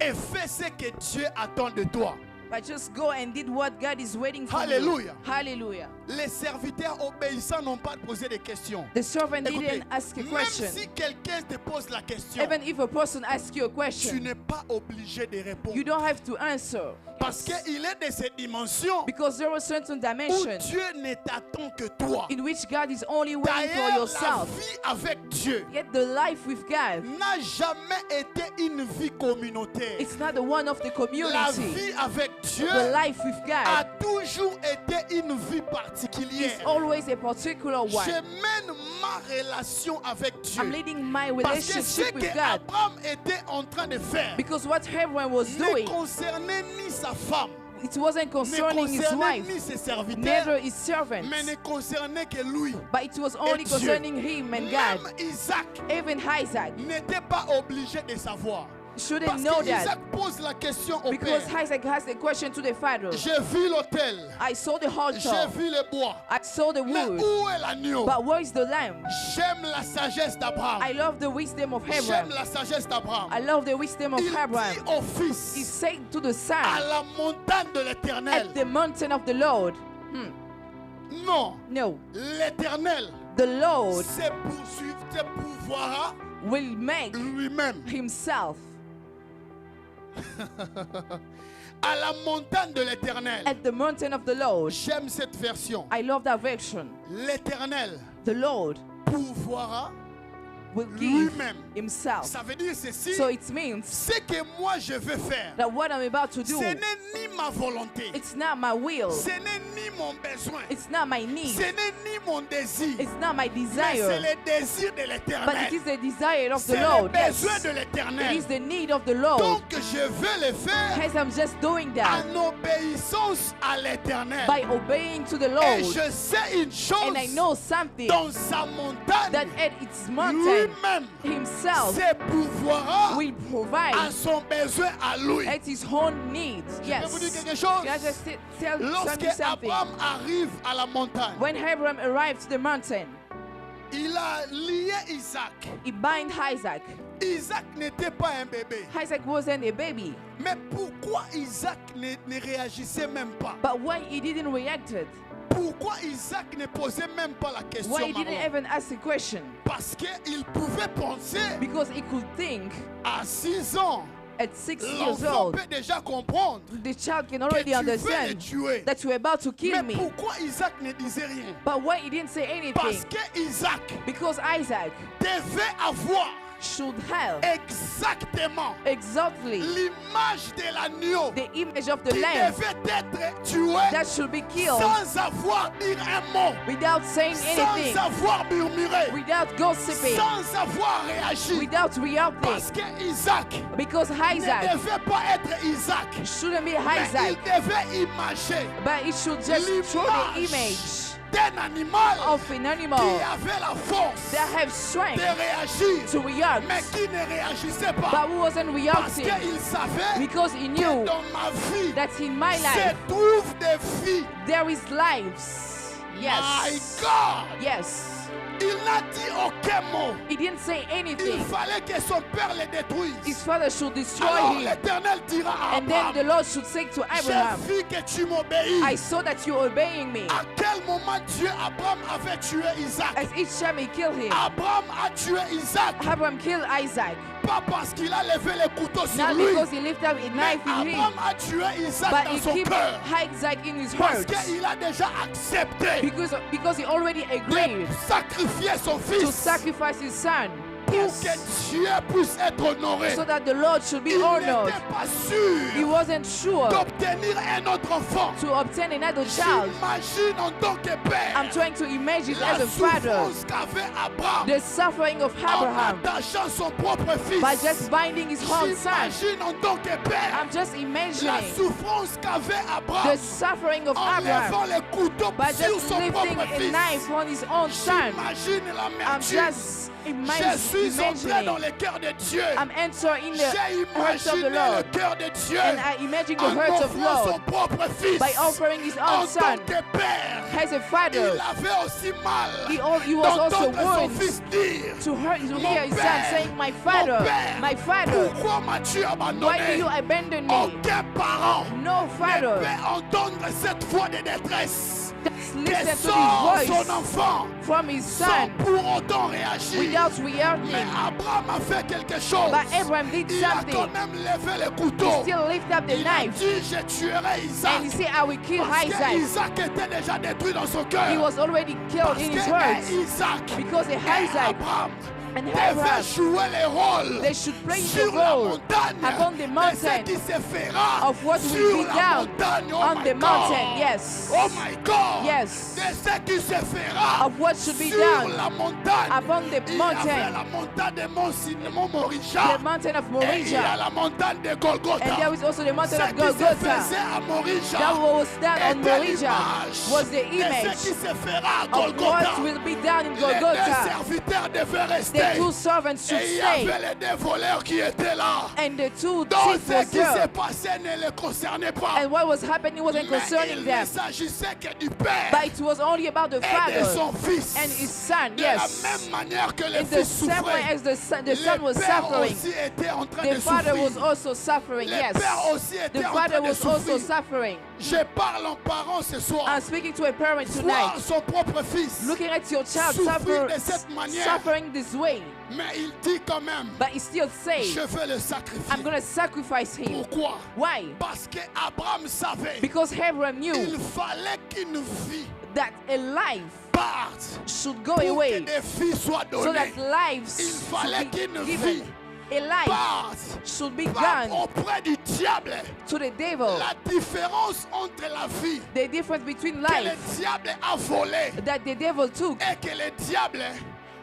et fais ce que Dieu attend de toi. But just go and did what God is waiting for Hallelujah. you. Hallelujah. Les serviteurs obéissants n'ont pas posé de questions. The servant Écoutez, didn't ask a même question. si quelqu'un te pose la question, Even if a person asks you a tu question, n'es pas obligé de répondre. you don't have to answer. Parce qu'il est de ces dimensions Because there are certain où dimensions Dieu ne t'attend que toi. in which God is only waiting for D'ailleurs, la yourself. vie avec Dieu Yet the life with God, n'a jamais été une vie communautaire. it's not the one of the La community. vie avec Dieu The life with a God toujours été une vie is particulière. always a particular Je one. mène ma relation avec I'm Dieu. leading my Parce que ce relationship que with God. Abraham était en train de faire Because what Abraham was ne doing, concernait ni sa femme, it wasn't ne concerning his concernait wife, ni ses serviteurs, neither his servants, mais ne concernait que lui. but it was only Dieu. concerning him and God. Même Isaac Even Isaac n'était pas obligé de savoir. shouldn't Parce know que Isaac that. pose la question au Because père. Isaac has a question to the father. J'ai vu l'autel, I saw the j'ai altar, vu le bois, I saw the mais wood, où est l'agneau? but where is the lamb? J'aime la sagesse d'Abraham. I love the wisdom of J'aime Abraham. la sagesse d'Abraham. I love the wisdom of Il dit Abraham. au He fils, said to the à son, la montagne de l'Éternel. at the mountain of the Lord. Non, No, l'Éternel the Lord se pourvoira will make lui-même. himself À la montagne de l'Éternel. at the mountain of the Lord. J'aime cette version. I love that version. L'Éternel The Lord pourvoira will give lui-même. himself. Ça veut dire ceci. So it means Ce que moi je veux faire, that what I'm about to ce do, n'est ni ma volonté, it's not my will, ce n'est ni mon besoin, it's not my ce need, n'est ni mon désir, it's not my mais c'est desire, le désir de but it l'Éternel. is the desire of C'est the le Lord. besoin Yes, de it l'Éternel. is the need of the Lord. Donc je veux le faire As I'm just doing that en obéissance à l'Éternel. by obeying to the Et Lord, je sais une chose, and I know something dans sa montagne, that at its mountain lui-même himself se pourvoira will à provide son besoin à lui. at his own needs. Je peux vous dire Yes. quelque chose? Can I just tell Lorsque you something? Abraham arrive à la montagne, When Abraham arrived to the mountain, il a lié Isaac. he bind Isaac. Isaac n'était pas un bébé. Isaac wasn't a baby, Mais pourquoi Isaac ne réagissait même pas? but why he didn't react it? Pourquoi Isaac ne posait même pas la question? Why he didn't Maman? even ask the question? Parce qu'il pouvait penser Because he could think à 6 ans. at 6 years L'enfant old, peut déjà comprendre the child can que already tu veux le understand tuer. that you're about to kill Mais me. pourquoi Isaac ne disait rien? But why he didn't say Parce anything? que Isaac Because Isaac devait avoir should have exactement exactly l'image de l'agneau the image of the qui lamb devait être tué that should be killed sans avoir dit un mot, without saying anything, sans avoir murmuré, without gossiping, sans avoir réagi. without reacting. Parce que Isaac Because ne Isaac devait pas être Isaac, shouldn't be mais il Isaac, devait imager but it should just show the l'image image d'un animal of an qui animal avait la force that have de strength réagir, to react, mais qui ne réagissait pas. but who wasn't Parce reacting qu'il savait because he que knew dans ma vie, that in my se life trouvent des filles. there is lives. My Yes. God! Yes. Il n'a dit aucun mot. He didn't say Il anything. fallait que son père le détruise. His father should destroy Alors him. l'Éternel dira à And then the Abraham, Lord should say to j'ai Abraham, vu que tu m'obéis. I saw that you're obeying me. À quel moment Dieu, Abraham avait tué Isaac? As each time he killed him, Abraham a tué Isaac, Abraham killed Isaac. pas parce qu'il a levé le couteau sur Not lui, because he lifted up a mais knife in him, Abraham a tué Isaac but dans he son kept cœur. Isaac in his Parce heart. qu'il a déjà accepté Because he already agreed de sacrifier son to fils sacrifice his son. pour Yes. que Dieu puisse être honoré. So that the Lord should be Il honored. n'était pas He sûr wasn't sure d'obtenir un autre enfant. to obtain another child. J'imagine en tant que père I'm trying to imagine la as a father souffrance qu'avait Abraham the suffering of en Abraham attachant son propre fils. by just binding his own son. J'imagine en tant que père I'm just la imagining souffrance qu'avait the Abraham suffering of en Abraham levant le couteau by sur just son lifting propre a fils. knife on his own son. J'imagine I'm l'amertume just Je suis entré dans le cœur de Dieu. I'm entering in the J'ai hearts of the imaginé le Lord. cœur de Dieu And I imagine the en hearts of offrant son Lord propre fils by offering his en own tant son que père. as a father. Il avait aussi mal He was also d'entendre son warned fils dire to hear his son père, saying, My mon father, père, my father, pourquoi m'as-tu why do abandonné? you abandon me? Aucun parent No ne father peut entendre cette voix de détresse just que listen to sort his son voice enfant from his sans son pour autant réagir. without Mais reacting. Abraham a fait quelque chose. But Abraham did Il a something. quand même levé le He couteau. still lift up the Il a knife dit, je tuerai Isaac. and he said, I will kill Parce que Isaac. Isaac était déjà détruit dans son cœur. He was already killed Parce in his que heart. Isaac Because et Isaac Abraham and devaient Abraham, jouer les rôles they should play the sur la role montagne. upon the Mais ce mountain qui se fera of what sur will be la down montagne. Oh on my the God. mountain. Yes. Oh my God. Yes. De ce qui se fera Of what should be sur done la montagne. upon the Il y avait mountain, la montagne de Mont the Morisha. mountain of Et il y a Morijah. la montagne de Golgotha. And there is also the mountain Ce of qui se Golgotha. faisait à Morisha That was done on était Morijah l'image was the de ce image qui se fera à of Golgotha. what will be done in Les deux Golgotha. serviteurs devaient The rester. two servants should Et il y stay, avait les deux voleurs qui étaient là. and the two Donc thieves ce were qui s'est there. passé ne les concernait pas. And what was happening wasn't Mais concerning il ne them, s'agissait que du Père but it was only about the et de Father son Fils. and his Son. De la Yes. même manière que le In the Fils same way souffrait, as the Son le was Père suffering, aussi était en train the de Father was souffrir. also suffering. Le Yes. Père aussi The était en Father train de was also souffrir. suffering. Je parle en parent ce soir. I'm speaking to a parent Voir tonight, son propre fils. looking at your child Souffrir de cette manière. suffering this way, Mais il dit quand même, but he still says, je veux le sacrifier. I'm going to sacrifice him. Pourquoi? Why? Parce que Abraham savait Because Abraham knew il fallait qu'une vie that a life parte should go pour que away des filles soient so données. that lives Il fallait should be qu'une given. vie A life parte should be pas gone auprès du diable. to the devil. La différence entre la vie The difference between que le life diable a volée that the devil took, et que le diable,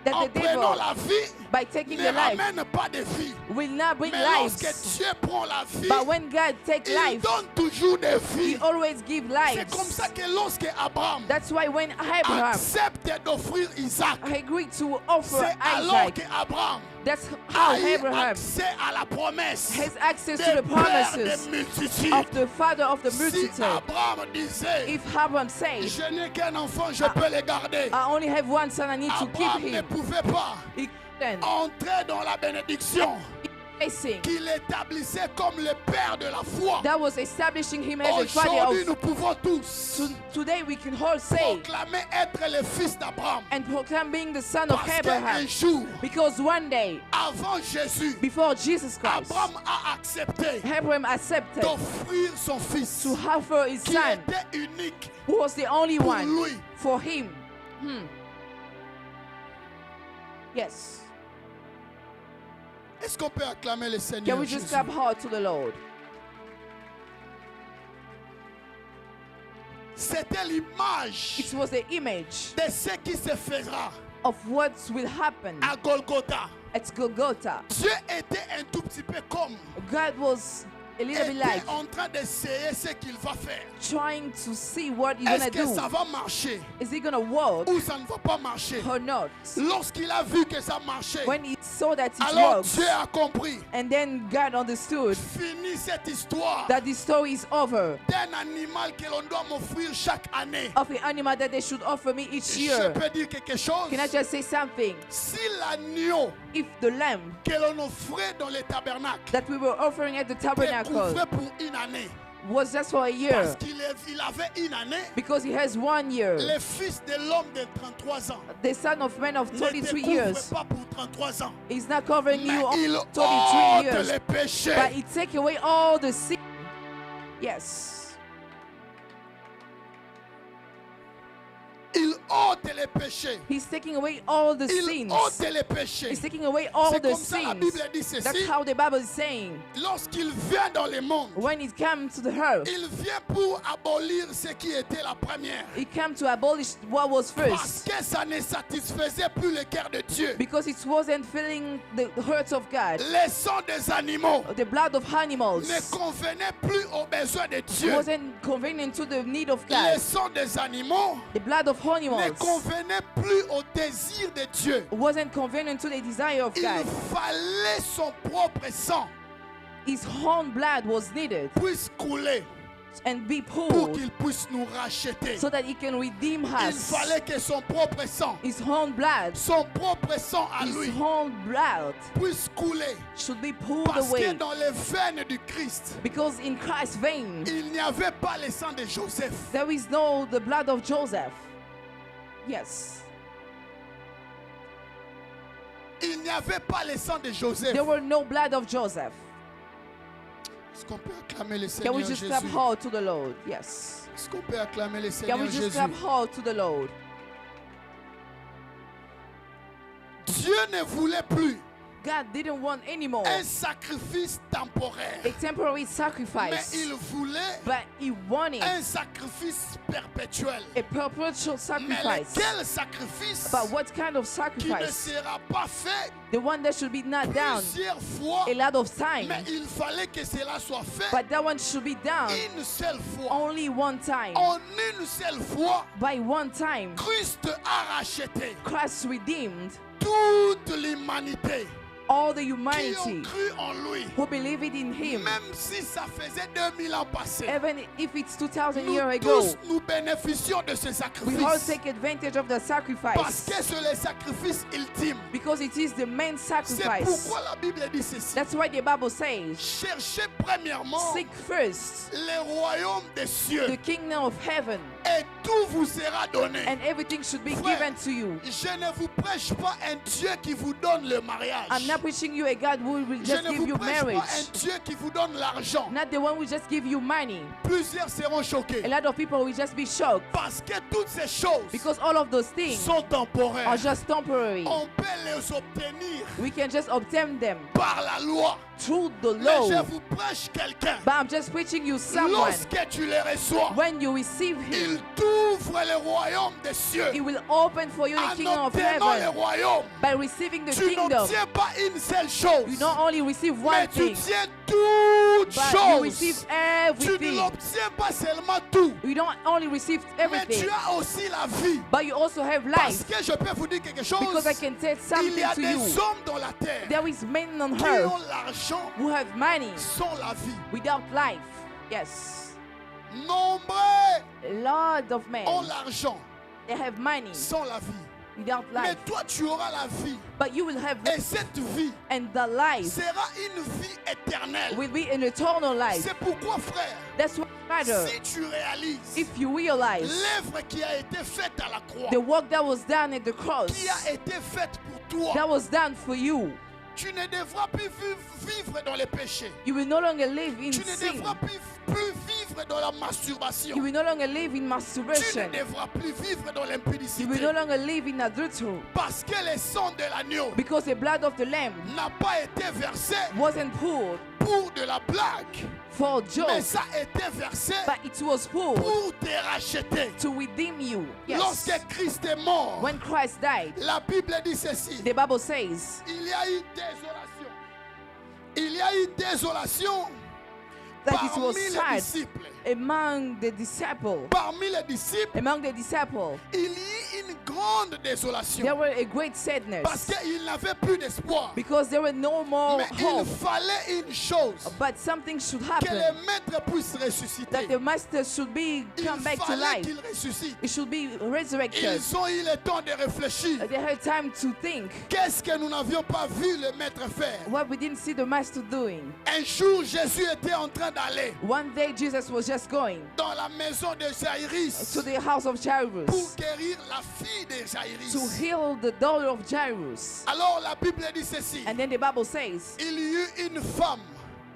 that en the prenant devil, la vie, by taking ne the life, ramène pas de vie. will not bring Mais lorsque lives. Dieu prend la vie, But when God takes il life, donne toujours des He vies. always gives C'est comme lives. ça que lorsque Abraham That's why when Abraham accepte d'offrir Isaac, agreed to offer c'est alors Isaac, que Abraham that's how a eu Abraham accès à la promesse has access to des the pères promises des multitudes. of the father of the Si multitude. Abraham disait, If Abraham says, je n'ai qu'un enfant, je peux le garder. I only have one son, I need to keep Abraham ne him, pouvait pas he couldn't. entrer dans la bénédiction Blessing qu'il établissait comme le père de la foi. that was establishing him as a father Aujourd'hui, of. nous pouvons tous Today we can all say proclamer être le fils d'Abraham. and proclaim being the son of Parce qu'un Abraham, jour, because one day avant Jésus, before Jesus Christ, Abraham a accepté Abraham accepted d'offrir son fils to offer his qui son, était unique who was the only pour one lui. for him. Yes. Est-ce qu'on peut acclamer le Can Seigneur we just Jésus? clap hard to the Lord? C'était l'image It was the image de ce qui se fera of what will happen à Golgotha. at Golgotha. Dieu était un tout petit peu comme God was a little bit like était en train d'essayer ce qu'il va faire. trying to see what he's Est-ce gonna que ça do. va marcher Is he gonna work ou ça ne va pas marcher? or not? Lorsqu'il a vu que ça marchait, When he saw that it alors works, Dieu a compris. and then God understood Fini cette histoire that the story is over d'un animal que l'on doit m'offrir chaque année. of an animal that they should offer me each Je year. peux dire quelque chose. Can I just say something? Si l'agneau If the lamb que l'on offrait dans le tabernacle that we were offering at the tabernacle découvrait pour une année, was just for a parce year, qu'il avait une année, because he has 1 year, le fils de l'homme de 33 ans the son of man of ne 33 découvre years pas pour 33 ans. is not covering Mais you on il 33 ôte years, les péchés. but it take away all the sin. Yes. Il ôte les péchés. He's taking away all the Il sins. ôte les péchés. He's taking away all C'est the comme ça la sins. Bible dit That's ceci. how the Bible is saying. Lorsqu'il vient dans le monde, When it comes to the earth, il vient pour abolir ce qui était la première. he came to abolish what was Parce first, que ça ne satisfaisait plus le cœur de Dieu. because it wasn't filling the hearts of God. Le sang des animaux The blood of animals ne convenait plus aux besoins de Dieu. wasn't convenient to the need of Le God. sang des animaux The blood of animals false. convenait plus au désir de Dieu. Wasn't convenient to the desire of Il God. fallait son propre sang His own blood was needed puisse couler and be pour poured qu'il puisse nous racheter. so that he can redeem Il us. fallait que son propre sang, His own blood, son propre sang à his lui, own blood puisse couler. should be poured Parce que away. dans les veines du Christ, Because in Christ's vein, il n'y avait pas le sang de Joseph. there is no the blood of Joseph. Yes. Il n'y avait pas le sang de Joseph. There were no blood of Joseph. Est-ce qu'on peut acclamer le Can Seigneur we just Jésus? clap hard to the Lord? Yes. Est-ce qu'on peut acclamer le Can Seigneur we just Jésus? clap hard to the Lord? Dieu ne voulait plus God didn't want anymore un sacrifice temporaire, a temporary mais sacrifice, il voulait but he wanted un sacrifice perpétuel. a perpetual Mais sacrifice. lequel sacrifice But what kind of qui ne sacrifice? sera pas fait The one that should be not down plusieurs fois, a lot of time, mais il fallait que cela soit fait but that one should be down une seule fois. only one time. En une seule fois, By one time, Christ a racheté Christ redeemed toute l'humanité all the qui ont humanity cru en lui. who believed in him. Même si ça faisait 2000 ans passés, Even if it's 2000 nous years ago, tous nous bénéficions de ce we all sacrifice. take advantage of the Parce sacrifice que c'est le sacrifice ultime. because it is the main C'est sacrifice. pourquoi la Bible dit ceci. That's why the Bible says, Cherchez premièrement seek first le royaume des cieux the kingdom of heaven, et tout vous sera donné. and everything should be Frère, given to you. Je ne vous prêche pas un Dieu qui vous donne le mariage. I'm not preaching you a God who will Je just ne give vous you prêche marriage, pas un Dieu qui vous donne l'argent. not the one who will just give you money. Plusieurs seront choqués. A lot of people will just be shocked Parce que toutes ces choses because all of those things sont temporaires. are just temporary. On peut les obtenir We can just obtain them par la loi. through the Mais je law. vous prêche quelqu'un. But I'm just preaching you someone. Lorsque tu les reçois, When you receive il him, t'ouvre le royaume des cieux. he will open for you the En kingdom of obtenant le heaven. royaume, By receiving the tu kingdom, n'obtiens pas une seule chose, you not only receive mais one tu thing, tiens toute but you receive chose. Tu ne everything. l'obtiens pas seulement tout, You don't only receive mais everything, tu as aussi la vie. but you also have Parce life. que je peux vous dire quelque chose. Because I can tell Il something y a to des you. hommes dans la terre There is men on qui earth ont l'argent who have money sans la vie. without life. Yes. Nombreux A lot of men, ont l'argent they have money sans la vie. without Mais life. toi, tu auras la vie. But you will have Et cette vie and the life sera une vie éternelle. will be an eternal life. C'est pourquoi, frère, That's why, Father, si tu réalises if you realize l'œuvre qui a été faite à la croix, the work that was done at the cross, qui a été faite pour toi, that was done for you, tu ne devras plus vivre dans les péchés. you will no longer live in Tu ne sin. devras plus vivre dans la masturbation. You will no longer live in Tu ne masturbation. devras plus vivre dans You will l'impudicité. no longer live in adultery. Parce que le sang de l'agneau Because the blood of the lamb n'a pas été versé wasn't poured pour de la blague, for mais joke, ça a été versé but it was poured pour te racheter. to redeem you. Yes. Lorsque Christ est mort, When Christ died, la Bible dit ceci. the Bible says Il y a eu désolation. Il y a eu désolation that it was parmi les sad disciples. among the disciples. Parmi les disciples, Among the disciples, il y a eu une grande there désolation. were a great Parce sadness qu'ils n'avaient plus d'espoir. because there were no more Mais il hope. fallait une chose, But something should que happen, le maître puisse that ressusciter. the master should be Il come back to fallait life. qu'il ressuscite. It should be resurrected. Ils ont eu le temps de réfléchir. They had time to think Qu'est-ce que nous n'avions pas vu le maître faire? what we didn't see the master doing. Un jour, Jésus était en train d'aller One day Jesus was just going dans la maison de Jairus to the house of pour Jairus guérir la fille de to Jairus. heal the daughter of Jairus. Alors la Bible dit ceci. And then the Bible says Il y eut une femme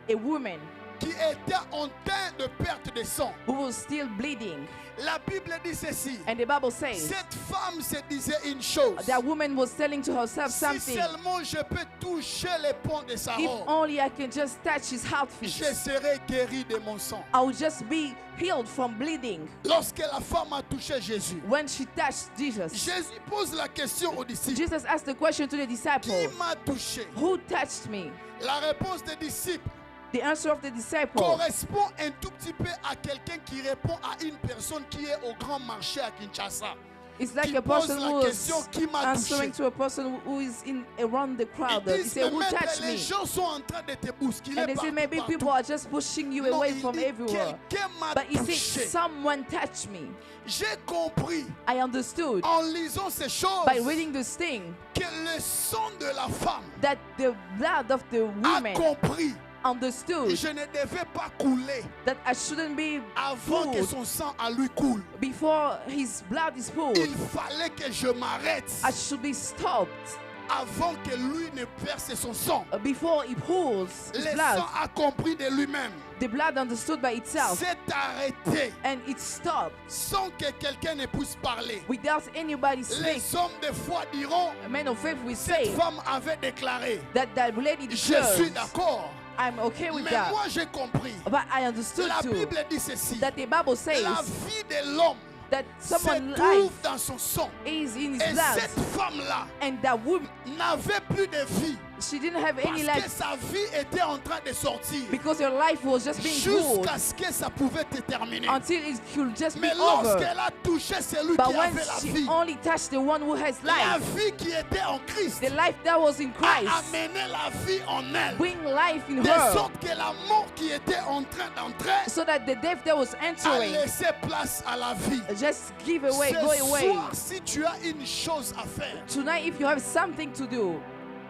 a woman qui était en train de perte de sang. who was still bleeding. La Bible dit ceci. And the Bible says Cette femme se disait une chose. that woman was telling to herself Si something. seulement je peux toucher les pans de sa If robe, only I can just touch his je outfit, serai guéri de mon sang. I will just be healed from bleeding. Lorsque la femme a touché Jésus, When she touched Jesus, Jésus pose la question aux disciples. Jesus asked the question to the Qui disciple, m'a touché? who touched me? La réponse des disciples The answer of the disciple correspond un tout petit peu à quelqu'un qui répond à une personne qui est au grand marché à Kinshasa. It's like qui a pose person la who question is qui m'a answering touché. to a person who is in around the Ils crowd. He disent, said, mais "Who maître, touched les me?" gens sont en train de te bousculer And they partout, said, maybe partout. people are just pushing you Non, away il from dit, everywhere. quelqu'un m'a But he said, touché. someone touched me. J'ai compris I understood en lisant ces choses by reading this thing que le sang de la femme that the blood of the a woman compris understood que je ne devais pas couler that I shouldn't be avant que pulled son sang à lui coule. before his blood is pulled. Il fallait que je m'arrête I should be stopped avant que lui ne verse son sang. before he pulls his Le blood. sang a compris de lui-même. The blood understood by itself S'est arrêté and it stopped sans que quelqu'un ne puisse parler. without anybody Les speaking. hommes de foi diront, Men of faith will cette say femme avait déclaré, that that lady je suis deserves. d'accord. I'm okay with Mais that. moi j'ai compris. But I understood La too Bible dit ceci. that the Bible says La vie de l'homme that se someone's trouve life dans son sang. is in his Et blood, cette femme-là and that woman, n'avait plus de vie she didn't have any parce que life sa vie était en train de sortir because her life was just being pulled jusqu'à ce que ça pouvait se terminer. until it could just be Mais over. lorsqu'elle a touché celui But qui when avait la she vie, only touched the one who has la life, vie qui était en Christ the life that was in a Christ, amené la vie en elle. bring life in De her, sorte que la mort qui était en train d'entrer so that the death that was a entering laissé place à la vie. just give away, Ce go away. soir, si tu as une chose à faire, Tonight, if you have something to do,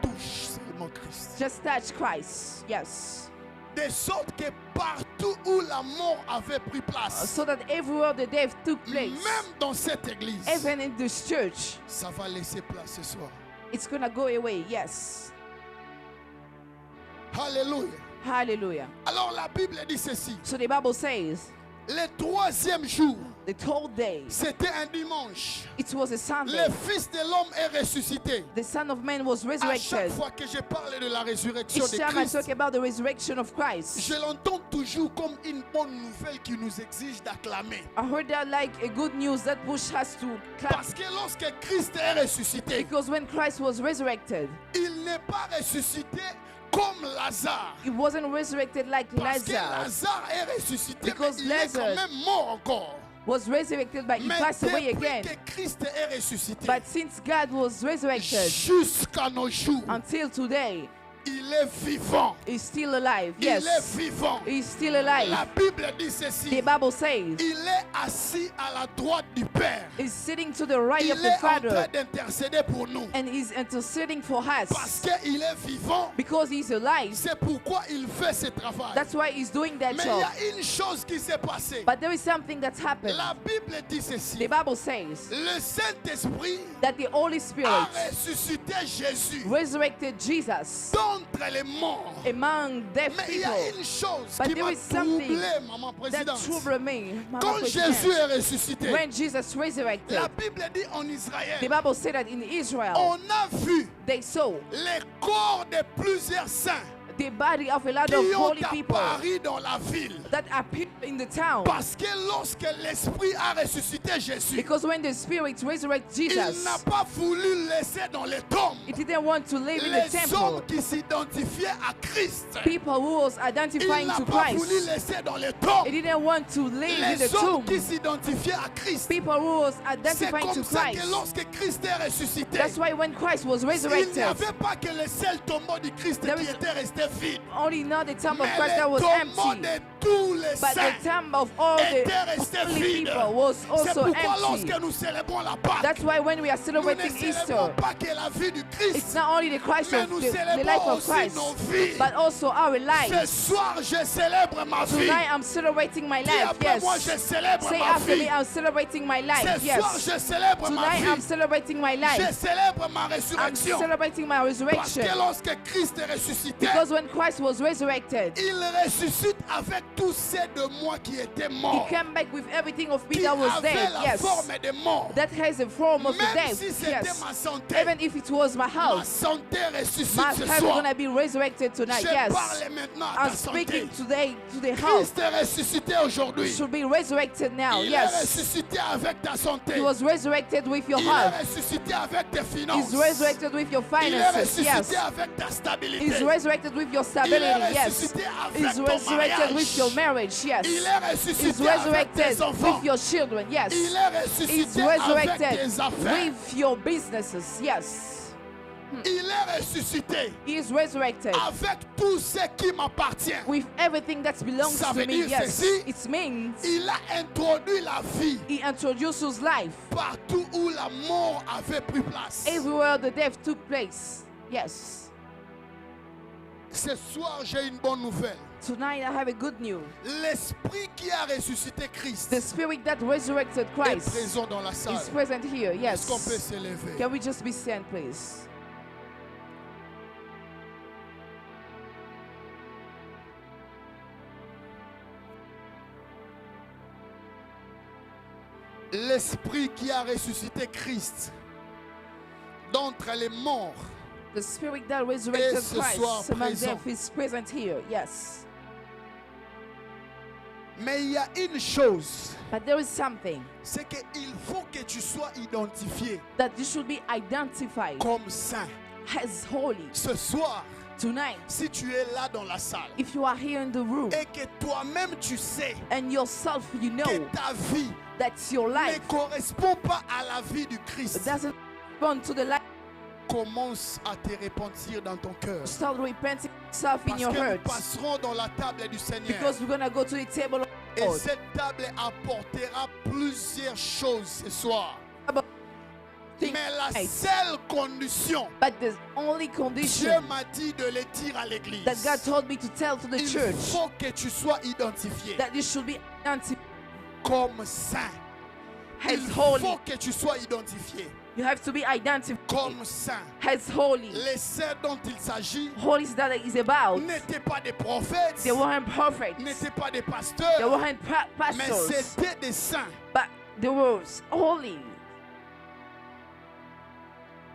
touche seulement Christ. just touch Christ. Yes. De sorte que partout où la mort avait pris place, So that everywhere the death took place, même dans cette église, even in this church, ça va laisser place ce soir. it's gonna go away. Yes. Alléluia. Hallelujah. Alors la Bible dit ceci. So the Bible says, Le troisième jour, the 12th day, c'était un dimanche. it was a Sunday. Le Fils de l'homme est ressuscité. The Son of Man was À chaque resurrected. fois que je parle de la résurrection Each de time I Christ, talk about the resurrection of Christ, je l'entends toujours comme une bonne nouvelle qui nous exige d'acclamer. I heard that like a good news that push us to clap. Parce que lorsque Christ est ressuscité, Because when Christ was resurrected, il n'est pas ressuscité comme Lazare. he wasn't resurrected like Parce que Lazarus Lazare est ressuscité, mais Because il est quand Lazarus même mort encore. was resurrected, but he Mais passed away depuis again. que Christ est ressuscité, But since God was resurrected jusqu'à nos jours, until today, il est vivant. he's still alive. Il est Yes, vivant. he's still La alive. Bible dit ceci. The Bible says Il est assis à la droite du Père. he's sitting to the right Il of est the en train Father d'intercéder pour nous. and he's interceding for Parce us qu'il est vivant, because he's alive. c'est pourquoi il fait ce travail. That's why he's doing that Mais il y job. a une chose qui s'est passée. But there is something that's happened. La Bible dit ceci. The Bible says Le Saint-Esprit that the Holy a Spirit ressuscité Jésus resurrected Jesus d'entre les morts. among deaf Mais il y a people. une chose But qui there m'a is something troublé, maman That présidente. troubled me. Mama Quand President. Jésus est ressuscité, When Jesus resurrected, la Bible dit en the Israël, Bible said that in Israel, on a vu they saw les corps de plusieurs saints the body of a lot qui of ont holy people apparu dans la ville. that appeared in the town. Parce que lorsque l'Esprit a ressuscité Jésus, Because when the Spirit resurrected il Jesus, n'a pas voulu laisser dans les tombes it didn't want to live in the les hommes temple. qui s'identifiaient à Christ. People who was Il identifying n'a to pas voulu Christ. laisser dans les It tombes didn't want to live in the les hommes tomb. qui s'identifiaient à Christ. People who was C'est identifying to comme ça que Christ. lorsque Christ est ressuscité, That's why when Christ was il n'y resurrected, avait pas que le seul tombeau de Christ There qui is- était resté vide, only not the tomb of mais Christ that le was tombeau empty, de tous les but saints the tomb of all était the resté holy vide. people was C'est also pourquoi empty. lorsque nous célébrons la Pâque, That's why when we are nous ne celebrating célébrons Easter, pas que la vie du it's Christ, not only the Christ mais of nous the life célébrons of aussi Christ, nos vies. but also our Ce lives. soir, je célèbre ma vie. Tonight I'm celebrating my Dis life. après moi, je Yes. célèbre Say ma after me, vie. I'm celebrating my life. Ce soir, Yes. je célèbre ma Tonight I'm vie. celebrating my Je life. célèbre ma I'm résurrection. celebrating my Parce resurrection. que lorsque Christ est ressuscité, Because when Christ was resurrected, il ressuscite avec tous ceux de moi qui étaient he morts, came back with everything of me qui that was avaient dead. la Yes. forme des morts. That has a form of the Même dead. si c'était Yes. ma santé, Even if it was my ma house, santé ressuscite my ce health is soir. gonna be resurrected tonight. Je Yes. parle maintenant à I'm ta santé. speaking today to the health. Christ est ressuscité aujourd'hui. Should be resurrected now. Il est Yes. ressuscité avec ta santé. He was resurrected with your Il est health. ressuscité avec tes finances. He's resurrected with your Il est finances. ressuscité Yes. avec ta stabilité. He's resurrected with with your Il stability. est Yes. ressuscité avec He's ton resurrected with your mariage. marriage. Yes. Il est He's ressuscité avec resurrected tes enfants. with your children. Yes. Il est He's ressuscité avec resurrected tes affaires. with your businesses. Yes. Il est ressuscité He is resurrected avec tout ce qui m'appartient. with everything that belongs Ça to veut me. dire Yes. ceci. It means Il a introduit la vie he introduces life partout où la mort avait pris place. everywhere the death took place. Yes. Ce soir, j'ai une bonne nouvelle. Tonight I have a good news. L'esprit qui a ressuscité Christ The spirit that resurrected est Christ présent dans la salle. is present here. Est-ce qu'on peut Yes. s'élever? Can we just be stand, please? L'esprit qui a ressuscité Christ d'entre les morts The spirit that resurrected ce soir Christ among présent. death is present here. Yes. Mais il y a une chose, But there is something c'est qu'il faut que tu sois identifié that you should be identified comme saint. as holy. Ce soir, Tonight, si tu es là dans la salle if you are here in the room et que toi-même tu sais and yourself you know que ta vie that your ne life correspond pas à la vie du Christ, doesn't respond to the life, commence à te repentir dans ton cœur. start repenting yourself in Parce your que nous heart. passerons dans la table du Seigneur. Because we're gonna go to the table of Et God. cette table apportera plusieurs choses ce soir. Think Mais la right. seule condition, But the only Dieu condition m'a dit de le dire à l'église. that God told me to tell to the Il church faut que tu sois identifié that you should be identified comme saint. as Il holy. faut que tu sois identifié You have to be identified comme saint. as holy. Les saints dont il s'agit Holy is that it is about. n'étaient pas des prophètes, They weren't perfect. n'étaient pas des They pasteurs, weren't mais pastors. c'était des saints. But they were holy.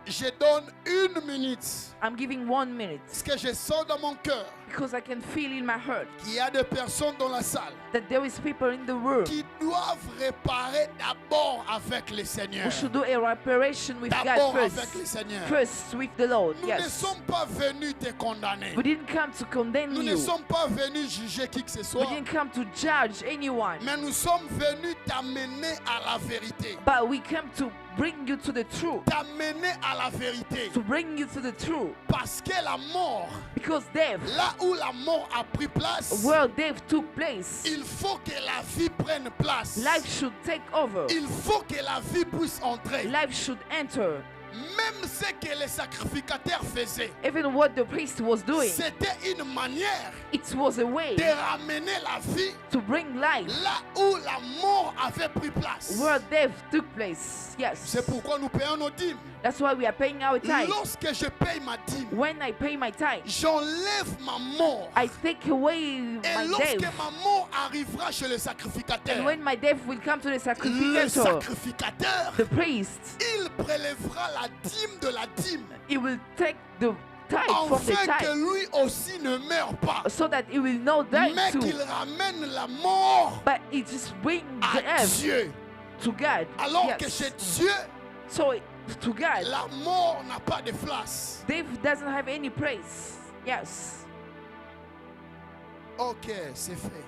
Je donne une minute. I'm giving 1 minute Ce que je sens dans mon cœur, because I can feel in my heart qu'il y a des personnes dans la salle that there is people in the room qui doivent réparer d'abord avec le Seigneur. who should do a reparation with D'abord God avec le first. Seigneur. First with the Lord. Nous ne Yes. sommes pas venus te condamner. We didn't come to condemn Nous ne you. sommes pas venus juger qui que ce We soit. didn't come to judge anyone. Mais nous sommes venus t'amener à la vérité. But we come to bring you to the truth. T'amener à la vérité. To bring you to the truth. Parce que la mort, Because death, là où la mort a pris place, where death took place, il faut que la vie prenne place. life should take over. Il faut que la vie puisse entrer. Life should enter. Même ce que les sacrificateurs faisaient, Even what the priest was doing, c'était une manière it was a way de ramener la vie to bring life là où la mort avait pris place. where death took place. Yes. C'est pourquoi nous payons nos dîmes. That's why we are paying our tithe. Lorsque je paye ma dîme, When I pay my tithe, j'enlève ma mort. I take away Et my lorsque death. ma mort arrivera chez le sacrificateur, And when my death will come to the le sacrificator, sacrificateur, the priest, il prélèvera la dîme de la dîme, he will take the tithe from the afin que tithe lui aussi ne meure pas, so that he will know mais that too. qu'il ramène la mort But it just brings à death Dieu. to God. Alors que Yes. chez Dieu, So to God, la mort n'a pas de place. death doesn't have any place. Yes. Ok, c'est fait.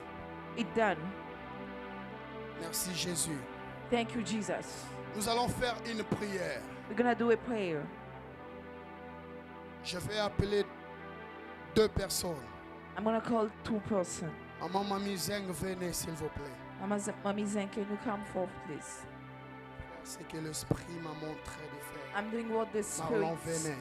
It done. Merci Jésus. Thank you, Jesus. Nous allons faire une prière. We're gonna do a prayer. Je vais appeler 2 personnes. I'm gonna call 2 persons. Maman Mamie Zeng, venez s'il vous plaît. Mommy Zen, can you come forth, please? C'est que l'Esprit m'a montré de faire. I'm doing what the Spirit Marlon, venez.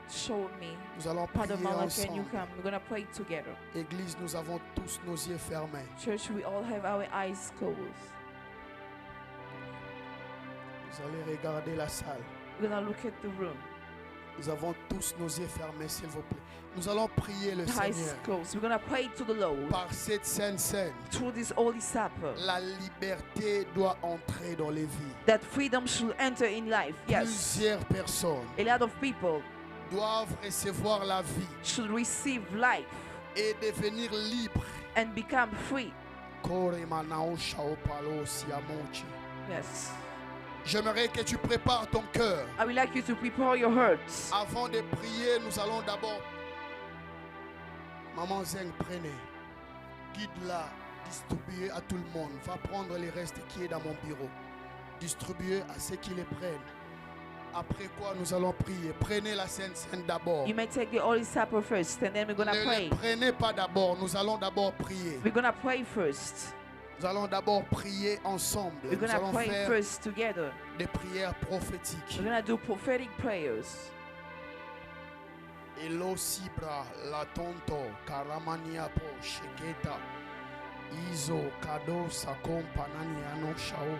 showed me. Nous allons prier Father Mala, can you ensemble. come? We're gonna pray together. Église, nous avons tous nos yeux fermés. Church, we all have our eyes closed. Vous allez regarder la salle. We're gonna look at the room. Nous avons tous nos yeux fermés, s'il vous plaît. Nous allons prier le Eyes Seigneur. closed. We're gonna pray to the Lord Par cette sainte scène, through this holy supper. la liberté doit entrer dans les vies. That freedom should enter in life. Yes. Plusieurs personnes A lot of people doivent recevoir la vie should receive life et devenir libres. and become free. Yes. J'aimerais que tu prépares ton cœur. I would like you to prepare your hearts. Avant de prier, nous allons d'abord Maman Zeng, prenez. Guide-la, distribuez à tout le monde. Va prendre les restes qui est dans mon bureau. Distribuez à ceux qui les prennent. Après quoi, nous allons prier. Prenez la Sainte Seine d'abord. You may take the Holy Supper first, and then we're gonna Ne pray. les prenez pas d'abord. Nous allons d'abord prier. We're gonna pray first. Nous allons d'abord prier ensemble. We're Nous gonna allons pray faire first together. des prières prophétiques. We're gonna do prophetic prayers. Elo Sibra, La Tonto, Karamania Po, Sheketa, Izo, Kado, Sakom, Pananiano, Shao,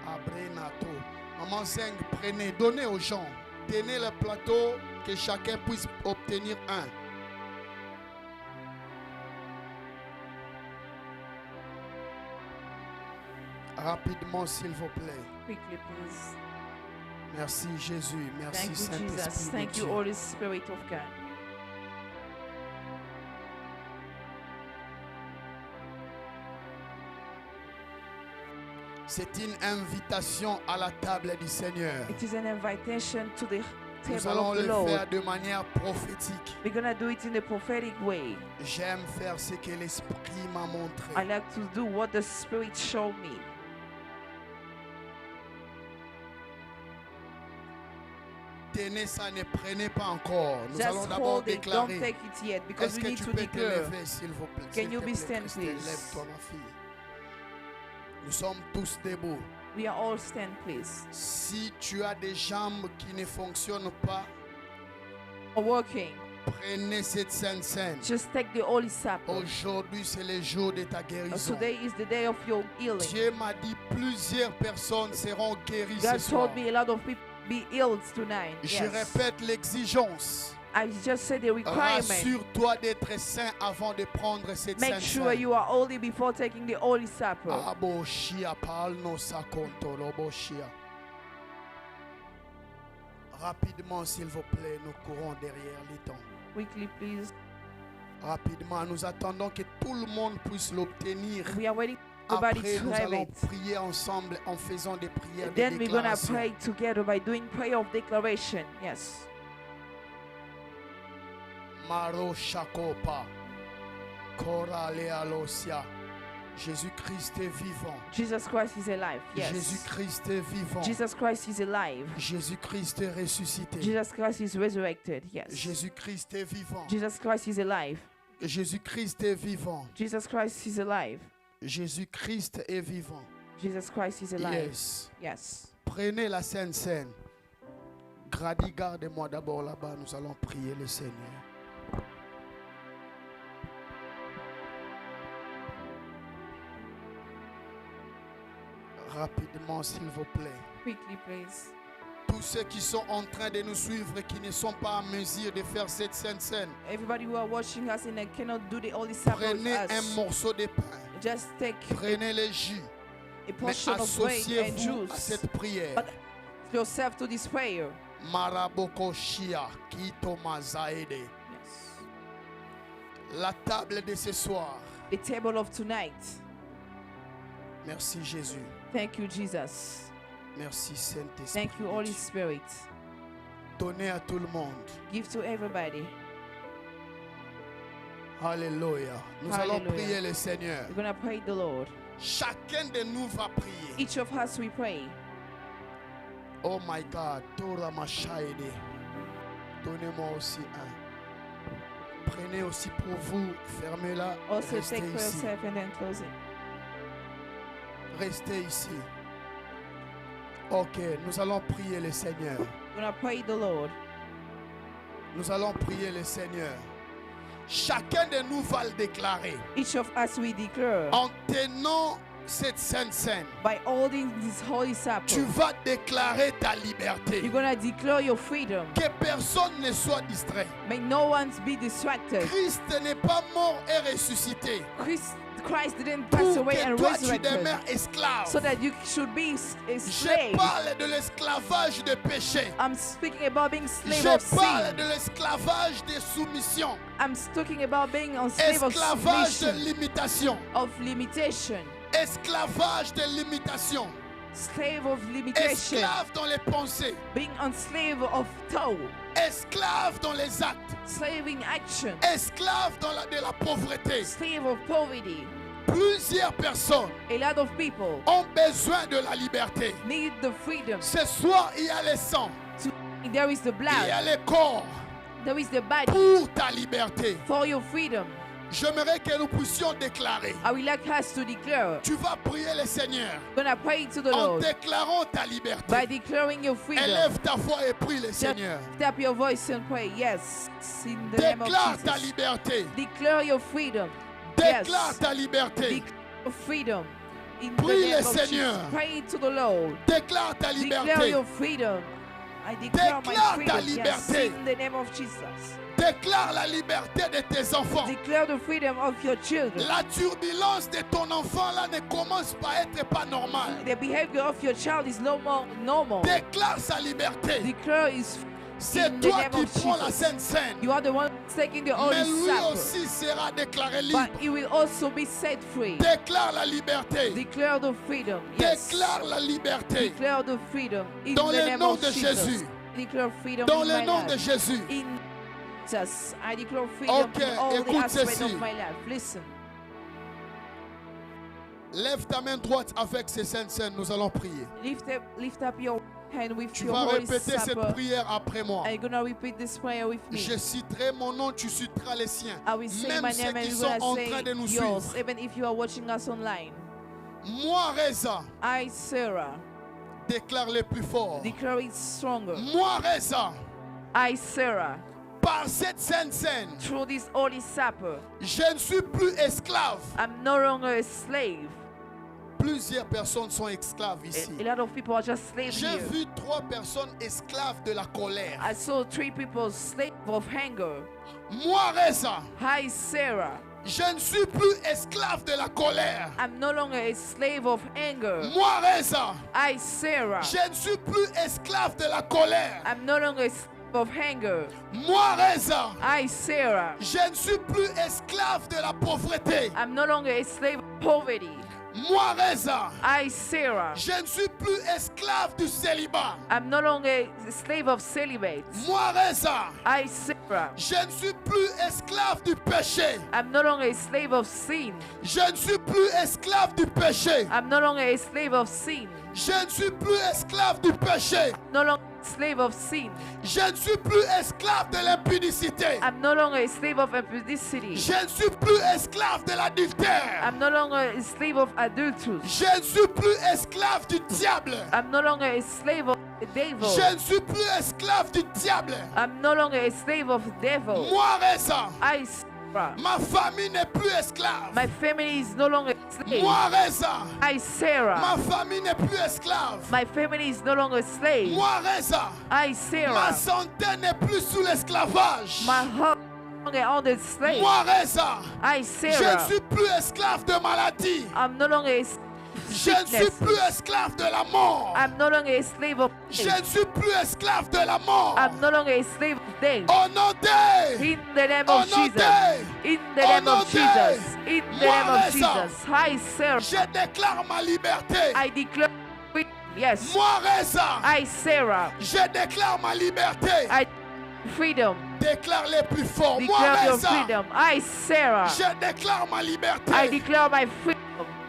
Abrenato. Maman Zeng, prenez, donnez aux gens. Tenez le plateau, que chacun puisse obtenir un. Rapidement, s'il vous plaît. Quickly, please. Merci Jésus. Merci Thank you, Jesus. Saint-Esprit de Thank you, Dieu. Holy Spirit of God. C'est une invitation à la table du Seigneur. It is an invitation to the Nous table allons of the le Lord. faire de manière prophétique. We're gonna do it in a prophetic way. J'aime faire ce que l'Esprit m'a montré. I like to do what the Spirit showed me. Tenez ça, ne prenez pas encore. Nous Just allons d'abord hold it. Don't déclarer. take it yet because Est-ce we que need tu to peux te declare. lever, s'il vous plaît? Can S'il you te be plaît, stand, Christelle, please? lève-toi, ma fille. Nous sommes tous debout. We are all stand, please. Si tu as des jambes qui ne fonctionnent pas, Or working. prenez cette sainte scène. Just take the Holy Supper. Aujourd'hui, c'est le jour de ta guérison. Today is the day of your healing. Dieu m'a dit plusieurs personnes seront guéries ce God soir. told me a lot of people be healed tonight. Je Yes. répète l'exigence. I just said the requirement. Rassure-toi d'être saint avant de prendre cette Make sainte sure scène. you are holy before taking the Holy Supper. Aboshia palno sakonto loboshia. Rapidement, s'il vous plaît, nous courons derrière les temps. Quickly, please. Rapidement, nous attendons que tout le monde puisse l'obtenir. We are waiting for everybody Après, to nous have allons it. prier ensemble en faisant des prières de Then we're gonna déclaration. pray together by doing prayer of declaration. Yes. Maro Shakopa, Koralealosia. Jésus-Christ est vivant. Jesus Christ is alive. Yes. Jésus-Christ est vivant. Jesus Christ is alive. Jésus-Christ est ressuscité. Jesus Christ is resurrected. Yes. Jésus-Christ est vivant. Jesus Christ is alive. Jésus-Christ est vivant. Jesus Christ is alive. Jésus-Christ est vivant. Jesus Christ is alive. Yes. Yes. Prenez la Sainte Seine. Grady, garde-moi d'abord là-bas. Nous allons prier le Seigneur. Rapidement, s'il vous plaît. Quickly, please. Tous ceux qui sont en train de nous suivre et qui ne sont pas en mesure de faire cette Sainte Seine, Everybody who are watching us and cannot do the Holy Supper with prenez un us, morceau de pain. just take Prenez le jus. a Mais portion of bread and associez-vous à juice. cette prière. But yourself to this prayer. Maraboko Shia, Kito Mazaede. Yes. La table de ce soir. The table of tonight. Merci Jésus. Thank you, Jesus. Merci Saint-Esprit. Thank you, de Holy Dieu. Spirit. Donnez à tout le monde. Give to everybody. Alléluia. Nous allons Hallelujah. prier le Seigneur. We're gonna pray the Lord. Chacun de nous va prier. Each of us we pray. Oh my God. Torah Machaide. Donnez-moi aussi un. Prenez aussi pour vous. Fermez-la. Also Restez take for ici. yourself and then close it. Restez ici. Ok, nous allons prier le Seigneur. We're gonna pray the Lord. Nous allons prier le Seigneur. Chacun de nous va le déclarer. Each of us we declare En tenant cette sainte scène, by holding this Holy Supper. tu vas déclarer ta liberté. You're gonna declare your freedom. Que personne ne soit distrait. May no one be distracted. Christ n'est pas mort et ressuscité. Christ didn't pass Pour away que and toi tu resurrected demeures esclave. so that you should be a Je slave. parle de l'esclavage de péché. I'm speaking about being slave Je of parle sin. de l'esclavage de soumission. I'm talking about being a slave of Esclavage de submission, limitation. of limitation, Esclavage de limitation. slave of limitation, esclave dans les pensées, being on slave of thought, esclave dans les actes, slave in action, esclave de la pauvreté. slave of poverty. Plusieurs personnes A lot of people ont besoin de la liberté. need the freedom. Ce soir, il y a le sang, There is the il y a blood, le corps there is the body pour ta liberté. for your freedom. J'aimerais que nous puissions déclarer. I would like us to declare. Tu vas prier le Seigneur We're gonna pray to the en Lord déclarant ta by liberté. declaring your freedom. Élève ta voix et prie le Just Seigneur. lift up your voice and pray. Yes, in the name of Déclare ta Jesus. liberté. Declare your freedom. Déclare Yes. ta liberté. Declare your freedom. In Prie the le name of Seigneur. Jesus. Pray to the Lord. Déclare ta Declare liberté. your freedom. I declare my Déclare ta freedom. Yes, liberté. in the name of Jesus. Déclare la liberté de tes enfants. Declare the freedom of your children. La turbulence de ton enfant là ne commence pas à être pas normale. The behavior of your child is no more normal. Déclare sa liberté. Declare is C'est in the toi name qui of prends la Jesus. Sainte Seine. You are the one taking the Holy Mais lui Supper. aussi sera déclaré libre. But he will also be set free. Déclare la liberté. Declare the freedom. Yes. Déclare la liberté. Declare the freedom in Dans the le name nom of de Jesus. Jésus. Declare freedom Dans in le my nom de life. Jésus. In Jesus, I declare freedom Ok, in all the écoute aspects ceci. of my life. Listen. Lève ta main droite avec ces saintes scènes. Nous allons prier. Lift up your hand with Tu your vas Holy répéter cette Supper. prière après moi. Are you gonna repeat this prayer with me? Je citerai mon nom, tu citeras les siens. I will say Même my ceux name and qui you're sont en gonna train de nous say yours, suivre. even if you are watching us online. Moi, Reza, I, Sarah, déclare le plus fort. declare it stronger. Moi, Reza, I, Sarah, par cette sainte scène, through this Holy Supper, je ne suis plus esclave. I'm no longer a slave. Plusieurs personnes sont esclaves ici. A lot of people are just slaves J'ai here. vu 3 personnes esclaves de la colère. I saw 3 people slave of anger. Moi, Reza, Hi, Sarah. je ne suis plus esclave de la colère. I'm no longer a slave of anger. Moi, Reza, I, Sarah. je ne suis plus esclave de la colère. I'm no longer a slave of anger. Moi, Reza, I, Sarah. je ne suis plus esclave de la pauvreté. I'm no longer a slave of poverty. Moi, Reza, I, Sarah. je ne suis plus esclave du célibat. I'm no longer a slave of celibate. Moi, Reza, I, Sarah. je ne suis plus esclave du péché. I'm no longer a slave of sin. Je ne suis plus esclave du péché. I'm no longer a slave of sin. Je ne suis plus esclave du péché. No longer a slave of sin. Je ne suis plus esclave de l'impudicité. I'm no longer a slave of impudicity. Je ne suis plus esclave de l'adultère. I'm no longer a slave of adultery. Je ne suis plus esclave du diable. I'm no longer a slave of the devil. Je ne suis plus esclave du diable. I'm no longer a slave of the devil. Moi, Reza, I, Sarah. ma famille n'est plus esclave. My family is no longer a slave. Moi, Reza, I, Sarah. ma famille n'est plus esclave. My family is no longer a slave. Moi, Reza, I, ma Sarah. santé n'est plus sous l'esclavage. My heart is no longer under slave. Moi, Reza, I, je ne Sarah. suis plus esclave de maladie. I'm no longer a slave of Je ne suis sickness. plus esclave de la mort. I'm no longer a slave of Je death. ne suis plus esclave de la mort. I'm no longer a slave of death. Au nom de In the name Au of nom Jesus. de In the Au name nom of de Jesus. In the Moi, name of Reza. Jesus. Hi, Sarah. je déclare ma liberté. I declare freedom. Yes. Moi, Reza, I, Sarah. je déclare ma liberté. I freedom. Déclare les plus forts. Moi, Declare your Reza, freedom. I, Sarah. je déclare ma I liberté. declare my freedom.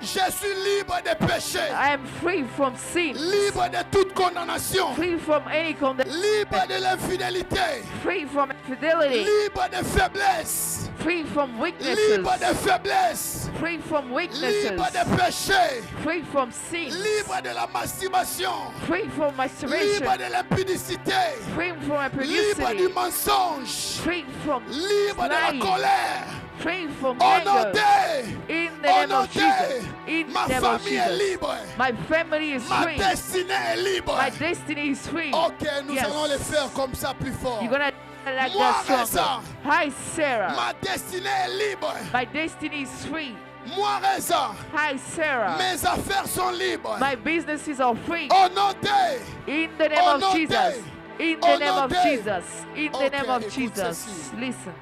Je suis libre des péchés. I am free from sin. Libre de toute condamnation. Free from any condemnation. Libre de l'infidélité. Free from infidelity. Libre de faiblesse. Free from weaknesses. Libre de faiblesse. Free from weaknesses. Libre de péché. Free from sin. Libre de la masturbation. Free from masturbation. Libre de l'impudicité. Free from Libre du impudicity. mensonge. Free from Libre de la lying. colère. Free from Au nom anger. de In the Au name nom of Jesus. de In ma the name of famille est Jesus. libre. My family is Ma free. destinée est libre. My destiny is free. Ok, nous Yes. allons le faire comme ça plus fort. You're gonna do it like Moi, that Reza. stronger. Hi, Sarah. Ma destinée est libre. My destiny is free. Moi, Reza, Hi, Sarah. mes affaires sont libres. My businesses are free. Au nom de In the name Au of nom Jesus. de- In Au the name nom of de- Jesus. In the Ok, name of écoute Jesus. ceci. Listen.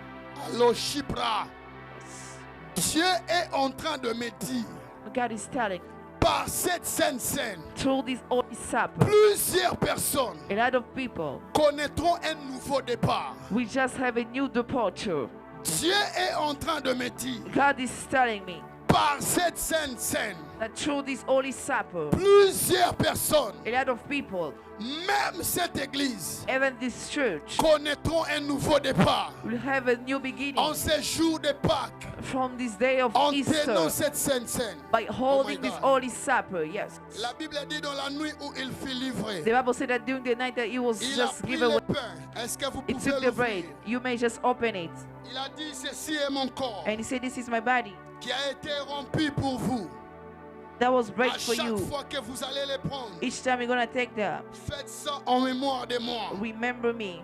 Allô, Chipra. Dieu est en train de me dire, God is telling, par cette sainte scène, through this Holy Supper, plusieurs personnes a lot of people, connaîtront un nouveau départ. we just have a new departure. Dieu est en train de me dire, God is telling me par cette sainte scène, that through this Holy Supper, plusieurs personnes, a lot of people, même cette église, even this church, connaîtront un nouveau départ. will have a new beginning En ces jours de Pâques, from this day of en Easter tenant cette sainte scène. by holding Oh my this God. Holy Supper. Yes. La Bible dit dans la nuit où il fut livré, The Bible said that during the night that he was il a just pris given le away, pain. Est-ce que vous he pouvez took the bread. l'ouvrir? You may just open it. Il a dit, ceci est mon corps And he said, this is my body qui a été rompu pour vous. that was À break for chaque you. fois que vous allez les prendre, Each time you're going to take that, faites ça en mémoire de moi. remember me.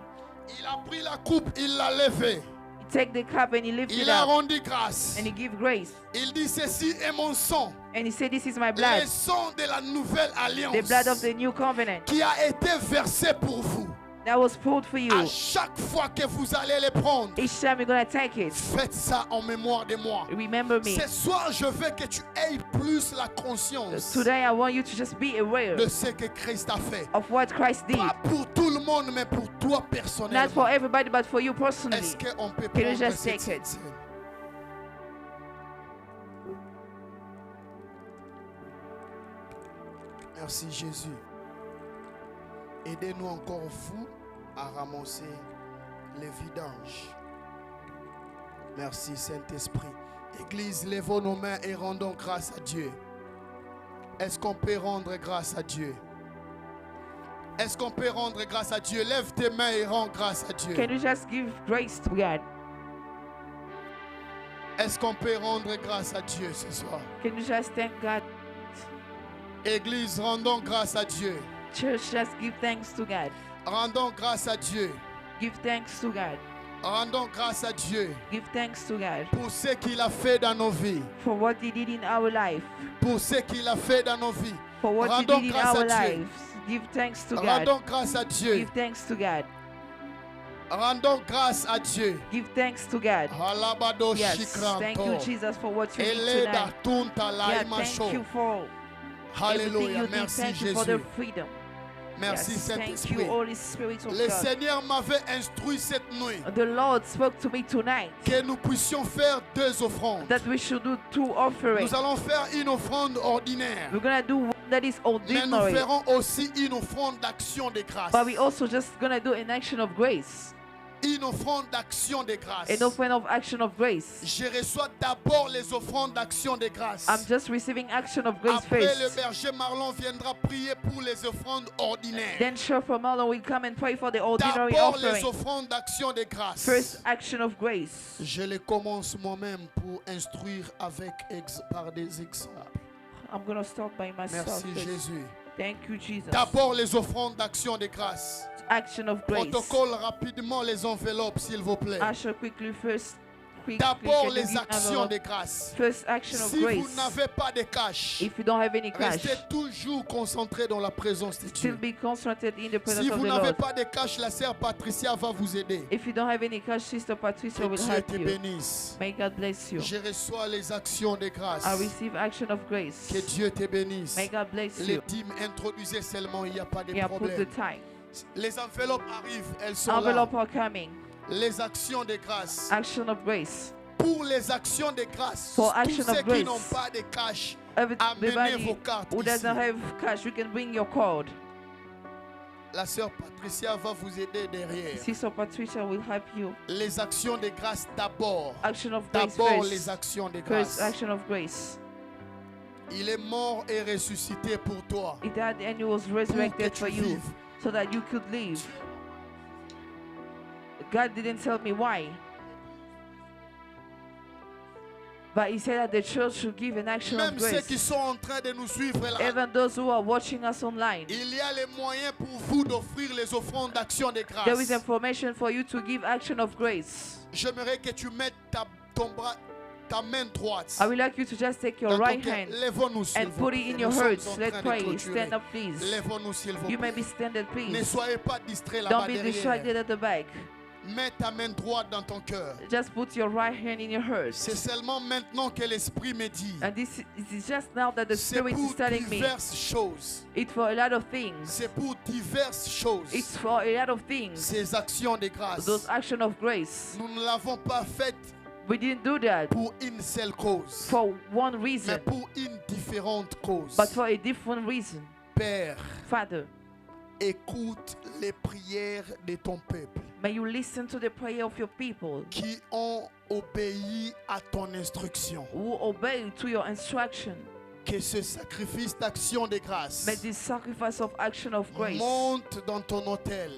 Il a pris la coupe, il l'a levée. He take the cup and he lift it Il a up rendu grâce. and he give grace. Il dit, ceci est mon sang, And he said, this is my le blood, sang de la nouvelle alliance the blood of the new covenant qui a été versé pour vous. that was poured for À you. chaque fois que vous allez les prendre, Each time you're going to take it, faites ça en mémoire de moi. remember me. Ce soir, je veux que tu aies plus la conscience Today I want you to just be aware de ce que Christ a fait. of what Christ did. Pas pour tout le monde, mais pour toi Not for personnellement. everybody, but for you personally. Est-ce qu'on peut Can you prendre just cette take it? scène? Merci Jésus. Aidez-nous encore vous à ramasser les vidanges. Merci Saint-Esprit. Église, levons nos mains et rendons grâce à Dieu. Est-ce qu'on peut rendre grâce à Dieu? Est-ce qu'on peut rendre grâce à Dieu? Lève tes mains et rends grâce à Dieu. Can you just give grace to God? Est-ce qu'on peut rendre grâce à Dieu ce soir? Can you just thank God? Église, rendons grâce à Dieu. Church, just give thanks to God. Rendons grâce à Dieu. Give thanks to God. Rendons grâce à Dieu Give thanks to God pour ce qu'il a fait dans nos vies. for what He did in our life. Pour ce qu'il a fait dans nos vies. For what He Rendons did in grâce à our Dieu. lives. Give thanks to God. Rendons grâce à Dieu. Give thanks to God. Rendons grâce à Dieu. Give thanks to God. Alabado Yes. Thank you, shikranto. Jesus, for what you did Eleda tonight. tunta Yeah, laima thank sho. you for everything Alléluia. you did. Merci Thank you for the Jésus. freedom. Merci Yes, thank you, Saint-Esprit. Holy Spirit of Le God. Seigneur m'avait instruit cette nuit The Lord spoke to me tonight que nous puissions faire deux offrandes. that we should do two offerings. Nous allons faire une offrande ordinaire. We're gonna do one that is Mais nous ordinary, ferons aussi une offrande d'action de grâce. but we also just gonna do an action of grace, Une offrande d'action de grâce. an offering of action of grace. Je reçois d'abord les offrandes d'action de grâce. I'm just receiving action of grace Après, le first. berger Marlon viendra prier pour les offrandes ordinaires. Then Chauffeur Marlon will come and pray for the ordinary D'abord les offering. offrandes d'action de grâce. First action of grace. Je les commence moi-même pour instruire par des exemples. I'm gonna start by myself. Merci first. Jésus. Thank you, Jesus. D'abord les offrandes d'action de grâce. Action of grace. Protocole rapidement les enveloppes, s'il vous plaît. Usher quickly first. D'abord can you les give actions envelope? de grâce. First action of Si grace. vous n'avez pas de cash, If you don't have any cash, restez toujours concentré dans la présence de still Dieu. be concentrated in the presence Si of vous the n'avez Lord. pas de cash, la sœur Patricia va vous aider. If you don't have any cash, Sister Patricia Que will Dieu help te you. bénisse. May God bless you. Je reçois les actions de grâce. I receive action of grace. Que Dieu te bénisse. May God bless Les you. dîmes introduisez seulement, il n'y a pas de Yeah, put the problème. time. Les enveloppes arrivent, elles sont là. Envelope are coming. Les actions de grâce. Action of grace. Pour les actions de grâce, For tous action ceux of qui grace. n'ont pas de cash, amenez Everybody vos cartes who ici. doesn't have cash, you can bring your card. La sœur Patricia va vous aider derrière. Sister Patricia will help you. Les actions de grâce d'abord. Action of grace D'abord les first. actions de First grâce. action of grace. Il est mort et ressuscité pour toi. He died and he was Pour que resurrected tu for you vives. so that you could live. God didn't tell me why. But he said that the church should give an action of Même ceux qui grace. sont en train de nous suivre là, Even those who are watching us online, il y a les moyens pour vous d'offrir les offrandes d'action de there is grâce. information for you to give action of grace. J'aimerais que tu mettes ta main droite I would like you to just take your dans ton right cœur. hand Lève-nous s'il and vous put plaît. it in Nous your sommes hearts. en Let's train de pray. clôturer. Stand up, please. Lève-nous s'il vous You may plaît. be standing, Ne please. soyez pas distraits Don't là-bas be derrière. distracted at the back. Mets ta main droite dans ton cœur. Just put your right hand in your heart. C'est seulement maintenant que l'Esprit me dit. And this is just now that the C'est Spirit is pour telling me. diverses choses. It's for a lot of things. C'est pour diverses choses. It's for a lot of things. Ces actions de grâce. Those actions of grace. Nous ne l'avons pas faites We didn't do that pour une seule cause, for one mais reason, pour une différente cause. but for a different reason. Père, Father, écoute les prières de ton peuple may you listen to the prayer of your people qui ont obéi à ton instruction. who obey to your instruction. Que ce sacrifice d'action de grâce May this sacrifice of action of grace monte dans ton autel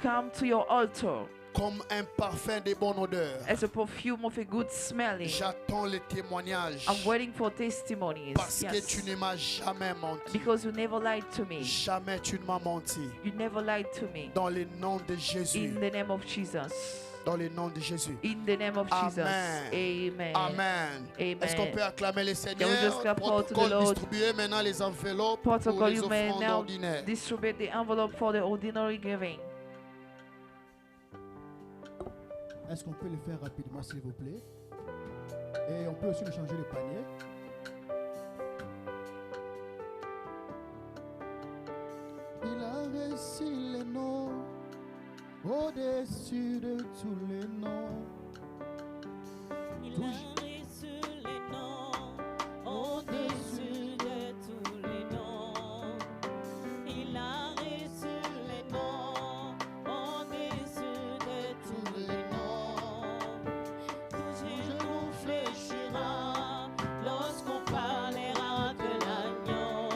come to your altar comme un parfum de bonne odeur. as a perfume of a good smelling. J'attends le témoignage I'm waiting for testimonies. parce que Yes. tu ne m'as jamais menti. Because you never lied to me. Jamais tu ne m'as menti. You never lied to me. Dans le nom de Jésus. In the name of Jesus. Dans le nom de Jésus. In the name of Jesus. Amen. Amen. Amen. Amen. Est-ce qu'on peut acclamer le Can we Seigneur? just clap out to the Protocole Lord? distribuer maintenant les enveloppes pour Protocol, les you may offrandes now ordinaires. distribute the envelope for the ordinary giving. Est-ce qu'on peut le faire rapidement, s'il vous plaît? Et on peut aussi changer le panier. Il a reçu les noms au-dessus de tous les noms. Il a reçu les noms au-dessus de tous les noms. Il a reçu les noms au-dessus de tous les noms. Tout genou fléchira lorsqu'on parlera de l'agneau.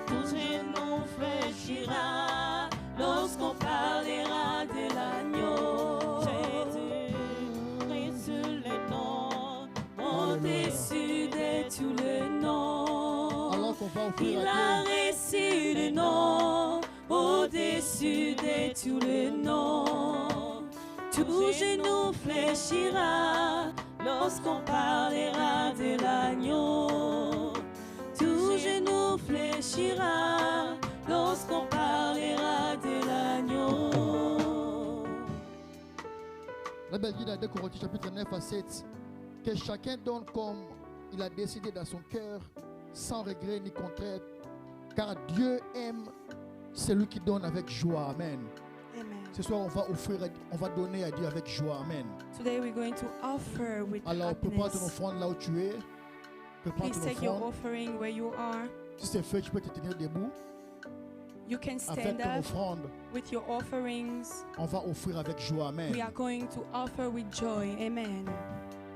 Tout genou fléchira lorsqu'on parlera de l'agneau. Jésus reçu les noms au-dessus de tous les noms. Alors qu'on va offrir Il à a Dieu. reçu les noms au-dessus de tous les noms. Tout genou fléchira lorsqu'on parlera de l'agneau. Tout genou fléchira lorsqu'on parlera de l'agneau. La Bible dit dans 2 Corinthiens chapitre 9 à 7 que chacun donne comme il a décidé dans son cœur, sans regret ni contrainte, car Dieu aime celui qui donne avec joie. Amen. Amen. Ce soir, on va donner à Dieu avec joie. Amen. Today we're going to offer with Alors, prépare ton happiness. offrande là où tu es. Prépare Please ton take your offrande. offering where you are. Si c'est fait, tu peux te tenir debout. You can Avec stand ton up offrande, with your offerings. on va offrir avec joie. Amen. We are going to offer with joy. Amen.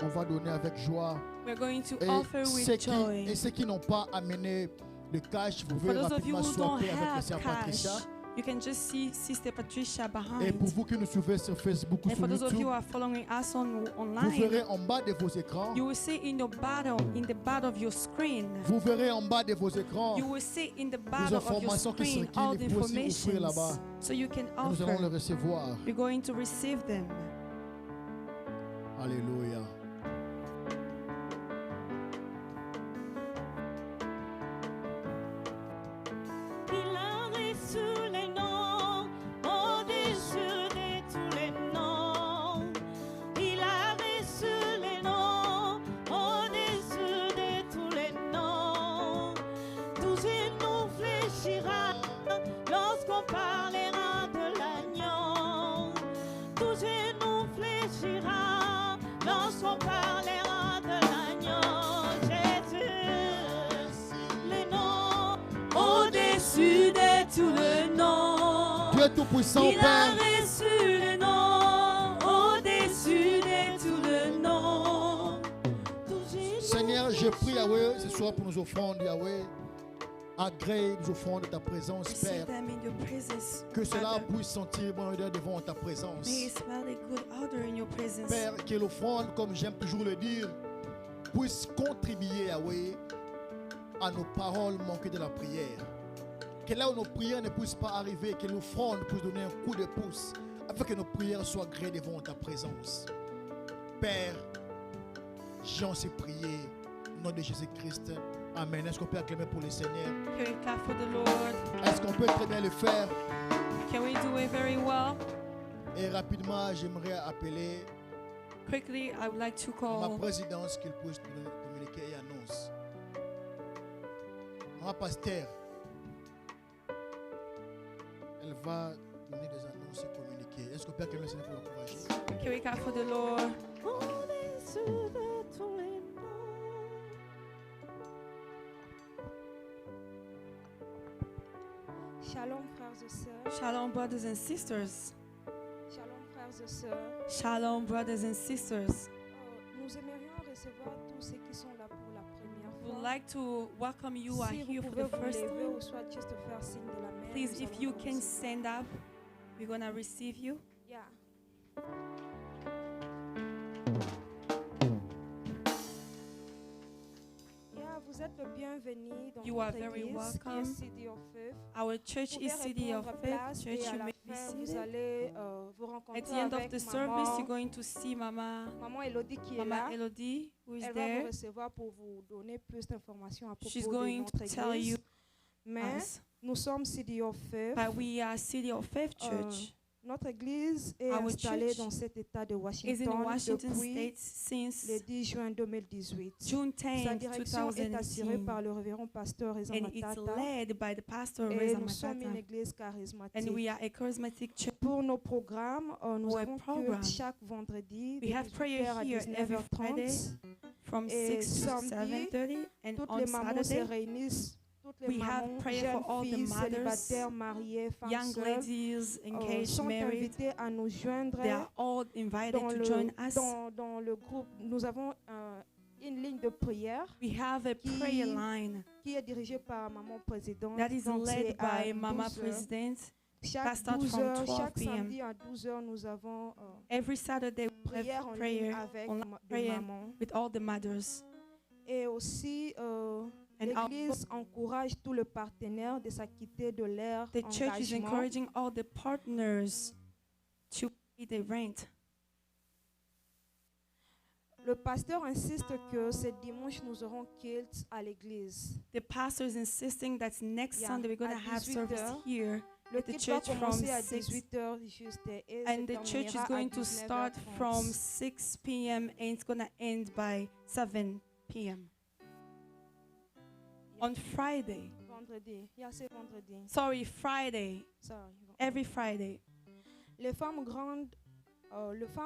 On va donner avec joie. We're going to Et offer ceux with joy. ceux qui n'ont pas amené le cash, vous For pouvez those of you rapidement who don't swapper avec la have sœur cash, Patricia. you can just see Sister Patricia Et behind. pour vous qui nous suivez sur Facebook ou And sur for those of you YouTube, who are following us vous online, verrez en bas de vos écrans, you will see in the bottom of your screen, vous verrez en bas de vos écrans, you will see in the bottom of your informations qui screen circulent, all the vous pouvez aussi offrir informations. là-bas. So you can et nous allons le offer. recevoir. We're going to receive them. Alléluia. Il a reçu les noms au-dessus de tous les noms. Il a reçu les noms au-dessus de tous les noms. Tout genou fléchira lorsqu'on parlera de l'agneau. Tout genou fléchira lorsqu'on parlera de l'agneau. Jésus, les noms au-dessus de tous les noms. Dieu Tout-Puissant, Il a Père, reçu les noms au-dessus de tous les noms. Tout genou Seigneur, je prie, Yahweh, ce soir pour nos offrandes, Yahweh. Agrée nos offrandes de ta présence, Receive Père. them in your presence. Que cela Father. puisse sentir bon odeur devant ta présence. May it smell a good odor in your presence. Père, que l'offrande, comme j'aime toujours le dire, puisse contribuer, Yahweh, à nos paroles manquées de la prière. Que là où nos prières ne puissent pas arriver, que l'offrande puisse donner un coup de pouce, afin que nos prières soient agréées devant ta présence. Père, j'en sais prier, au nom de Jésus-Christ. Amen. Est-ce qu'on peut acclamer pour le Seigneur? Can we clap for the Lord? Est-ce qu'on peut très bien le faire? Can we do it very well? Et rapidement, j'aimerais appeler Quickly, I would like to ma call présidence qu'il puisse nous communiquer et annonce. Ma pasteur, elle va donner des annonces et communiquer. Est-ce que Père Clément Seigneur peut l'encourager? Can we clap for the Lord? Shalom frères et sœurs. Shalom, brothers and sisters. Shalom frères et sœurs. Shalom, brothers and sisters. Nous aimerions recevoir tous ceux qui sont là pour la première We would fois. like to welcome you who are Si here vous for pouvez the vous first lever time. ou soit juste faire signe de la main. Please, nous if allons you vous can recevoir. stand up, we're going to receive you. Yeah. Yeah, vous êtes le bienvenu dans You are notre very église welcome. qui est City of Faith. Our church Vous is pouvez City of reprendre Faith place Church. et à You la may be fin, vous seated. allez vous At rencontrer the end of avec the service, maman, you're going to see maman Elodie qui est Mama là. Elodie, who is Elle va vous there. recevoir pour vous donner plus d'informations à She's propos de going notre to tell you église. Mais us. nous sommes City of Faith. But we are City of Faith Church. Notre église est Our installée church dans cet état de is in Washington Washington depuis State since le 10 juin 2018. June Sa 10, direction est assurée 2018. par le révérend pasteur Reza And it's Matata. led by the pastor Et Reza nous sommes une Matata. église And charismatique. we are a charismatic church. Pour nos programmes, nous Our avons program. culte chaque vendredi We de have prayer 18h à here every 19h30. Friday from Et 6 to samedi, 7:30. And Toutes on les mamans se Saturday, réunissent. Toutes les we have mamans, prayer jeunes for all the filles, mothers, célibataires, mariées, femmes young seules, ladies, engaged, sont married. invitées à nous joindre They are all invited dans to join us. dans le groupe. Nous avons une ligne de prière We have a qui- prayer line qui est dirigée par Maman Présidente. that is Donc, led c'est à by Mama 12 heures. President. Chaque that starts 12 from heures, 12 chaque p.m. samedi à 12 heures, nous avons Every Saturday we prière en have ligne prayer avec online des prayer mamans. with all the mothers. Et aussi, And l'Église encourage tous les partenaires de s'acquitter de leur The church is engagement. encouraging all the partners to pay the rent. Le pasteur insiste que ce dimanche, nous aurons culte à l'église. The pastor is insisting that next Yeah, Sunday we're going to at have 18 service heures. here Le at the culte va church from commencer à 6. 18h juste et And se the church is terminera à going to start 19h30. from 6 p.m. and it's going to end by 7 p.m. On Friday. Vendredi. Yeah, c'est vendredi. Sorry, Friday. Sorry. Every Friday. Les femmes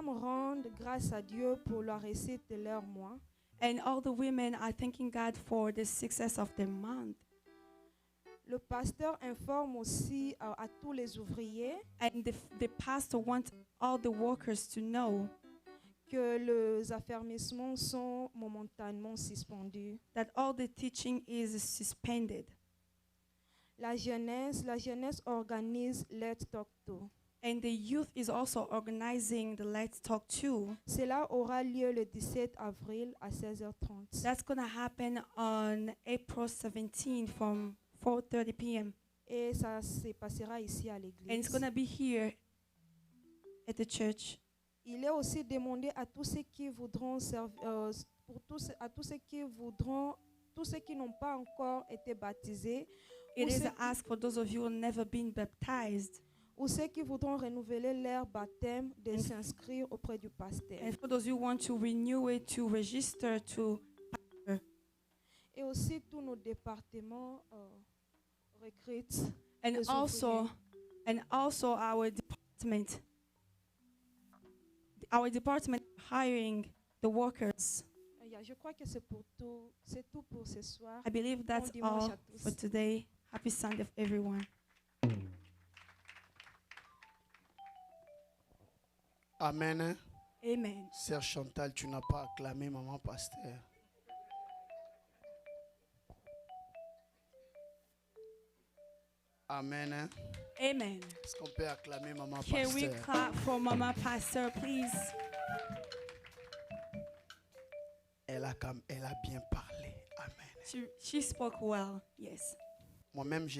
rendent grâce à Dieu pour la réussite de leur mois. And all the women are thanking God for the success of their month. Le pasteur informe aussi à tous les ouvriers And the pastor wants all the workers to know que les affermissements sont momentanément suspendus. that all the teaching is suspended. La jeunesse organise Let's Talk To. And the youth is also organizing the Let's Talk too. Cela aura lieu le 17 avril à 16h30. That's going to happen on April 17 from 4:30 p.m. Et ça se passera ici à And it's l'église. going to be here at the church. Il est aussi demandé à tous ceux qui voudront tous ceux qui n'ont pas encore été baptisés, It Ou is ceux a ask for those of you who have never been baptized. ou ceux qui voudront renouveler leur baptême de And- s'inscrire auprès du pasteur. And for those who want to renew it, to register to. Et aussi tous nos départements recrutent. And Les also, our department hiring the workers. Yeah, je crois que c'est tout pour ce soir. I believe that's Bon dimanche all à tous. for today. Happy Sunday, everyone. Amen. Amen. Sœur Chantal, tu n'as pas acclamé maman pasteur. Amen. Amen. Est-ce qu'on peut acclamer maman Can we pasteur? clap for Mama Pastor, please? Elle a bien parlé. Amen. She spoke well. Yes. Moi-même, j'ai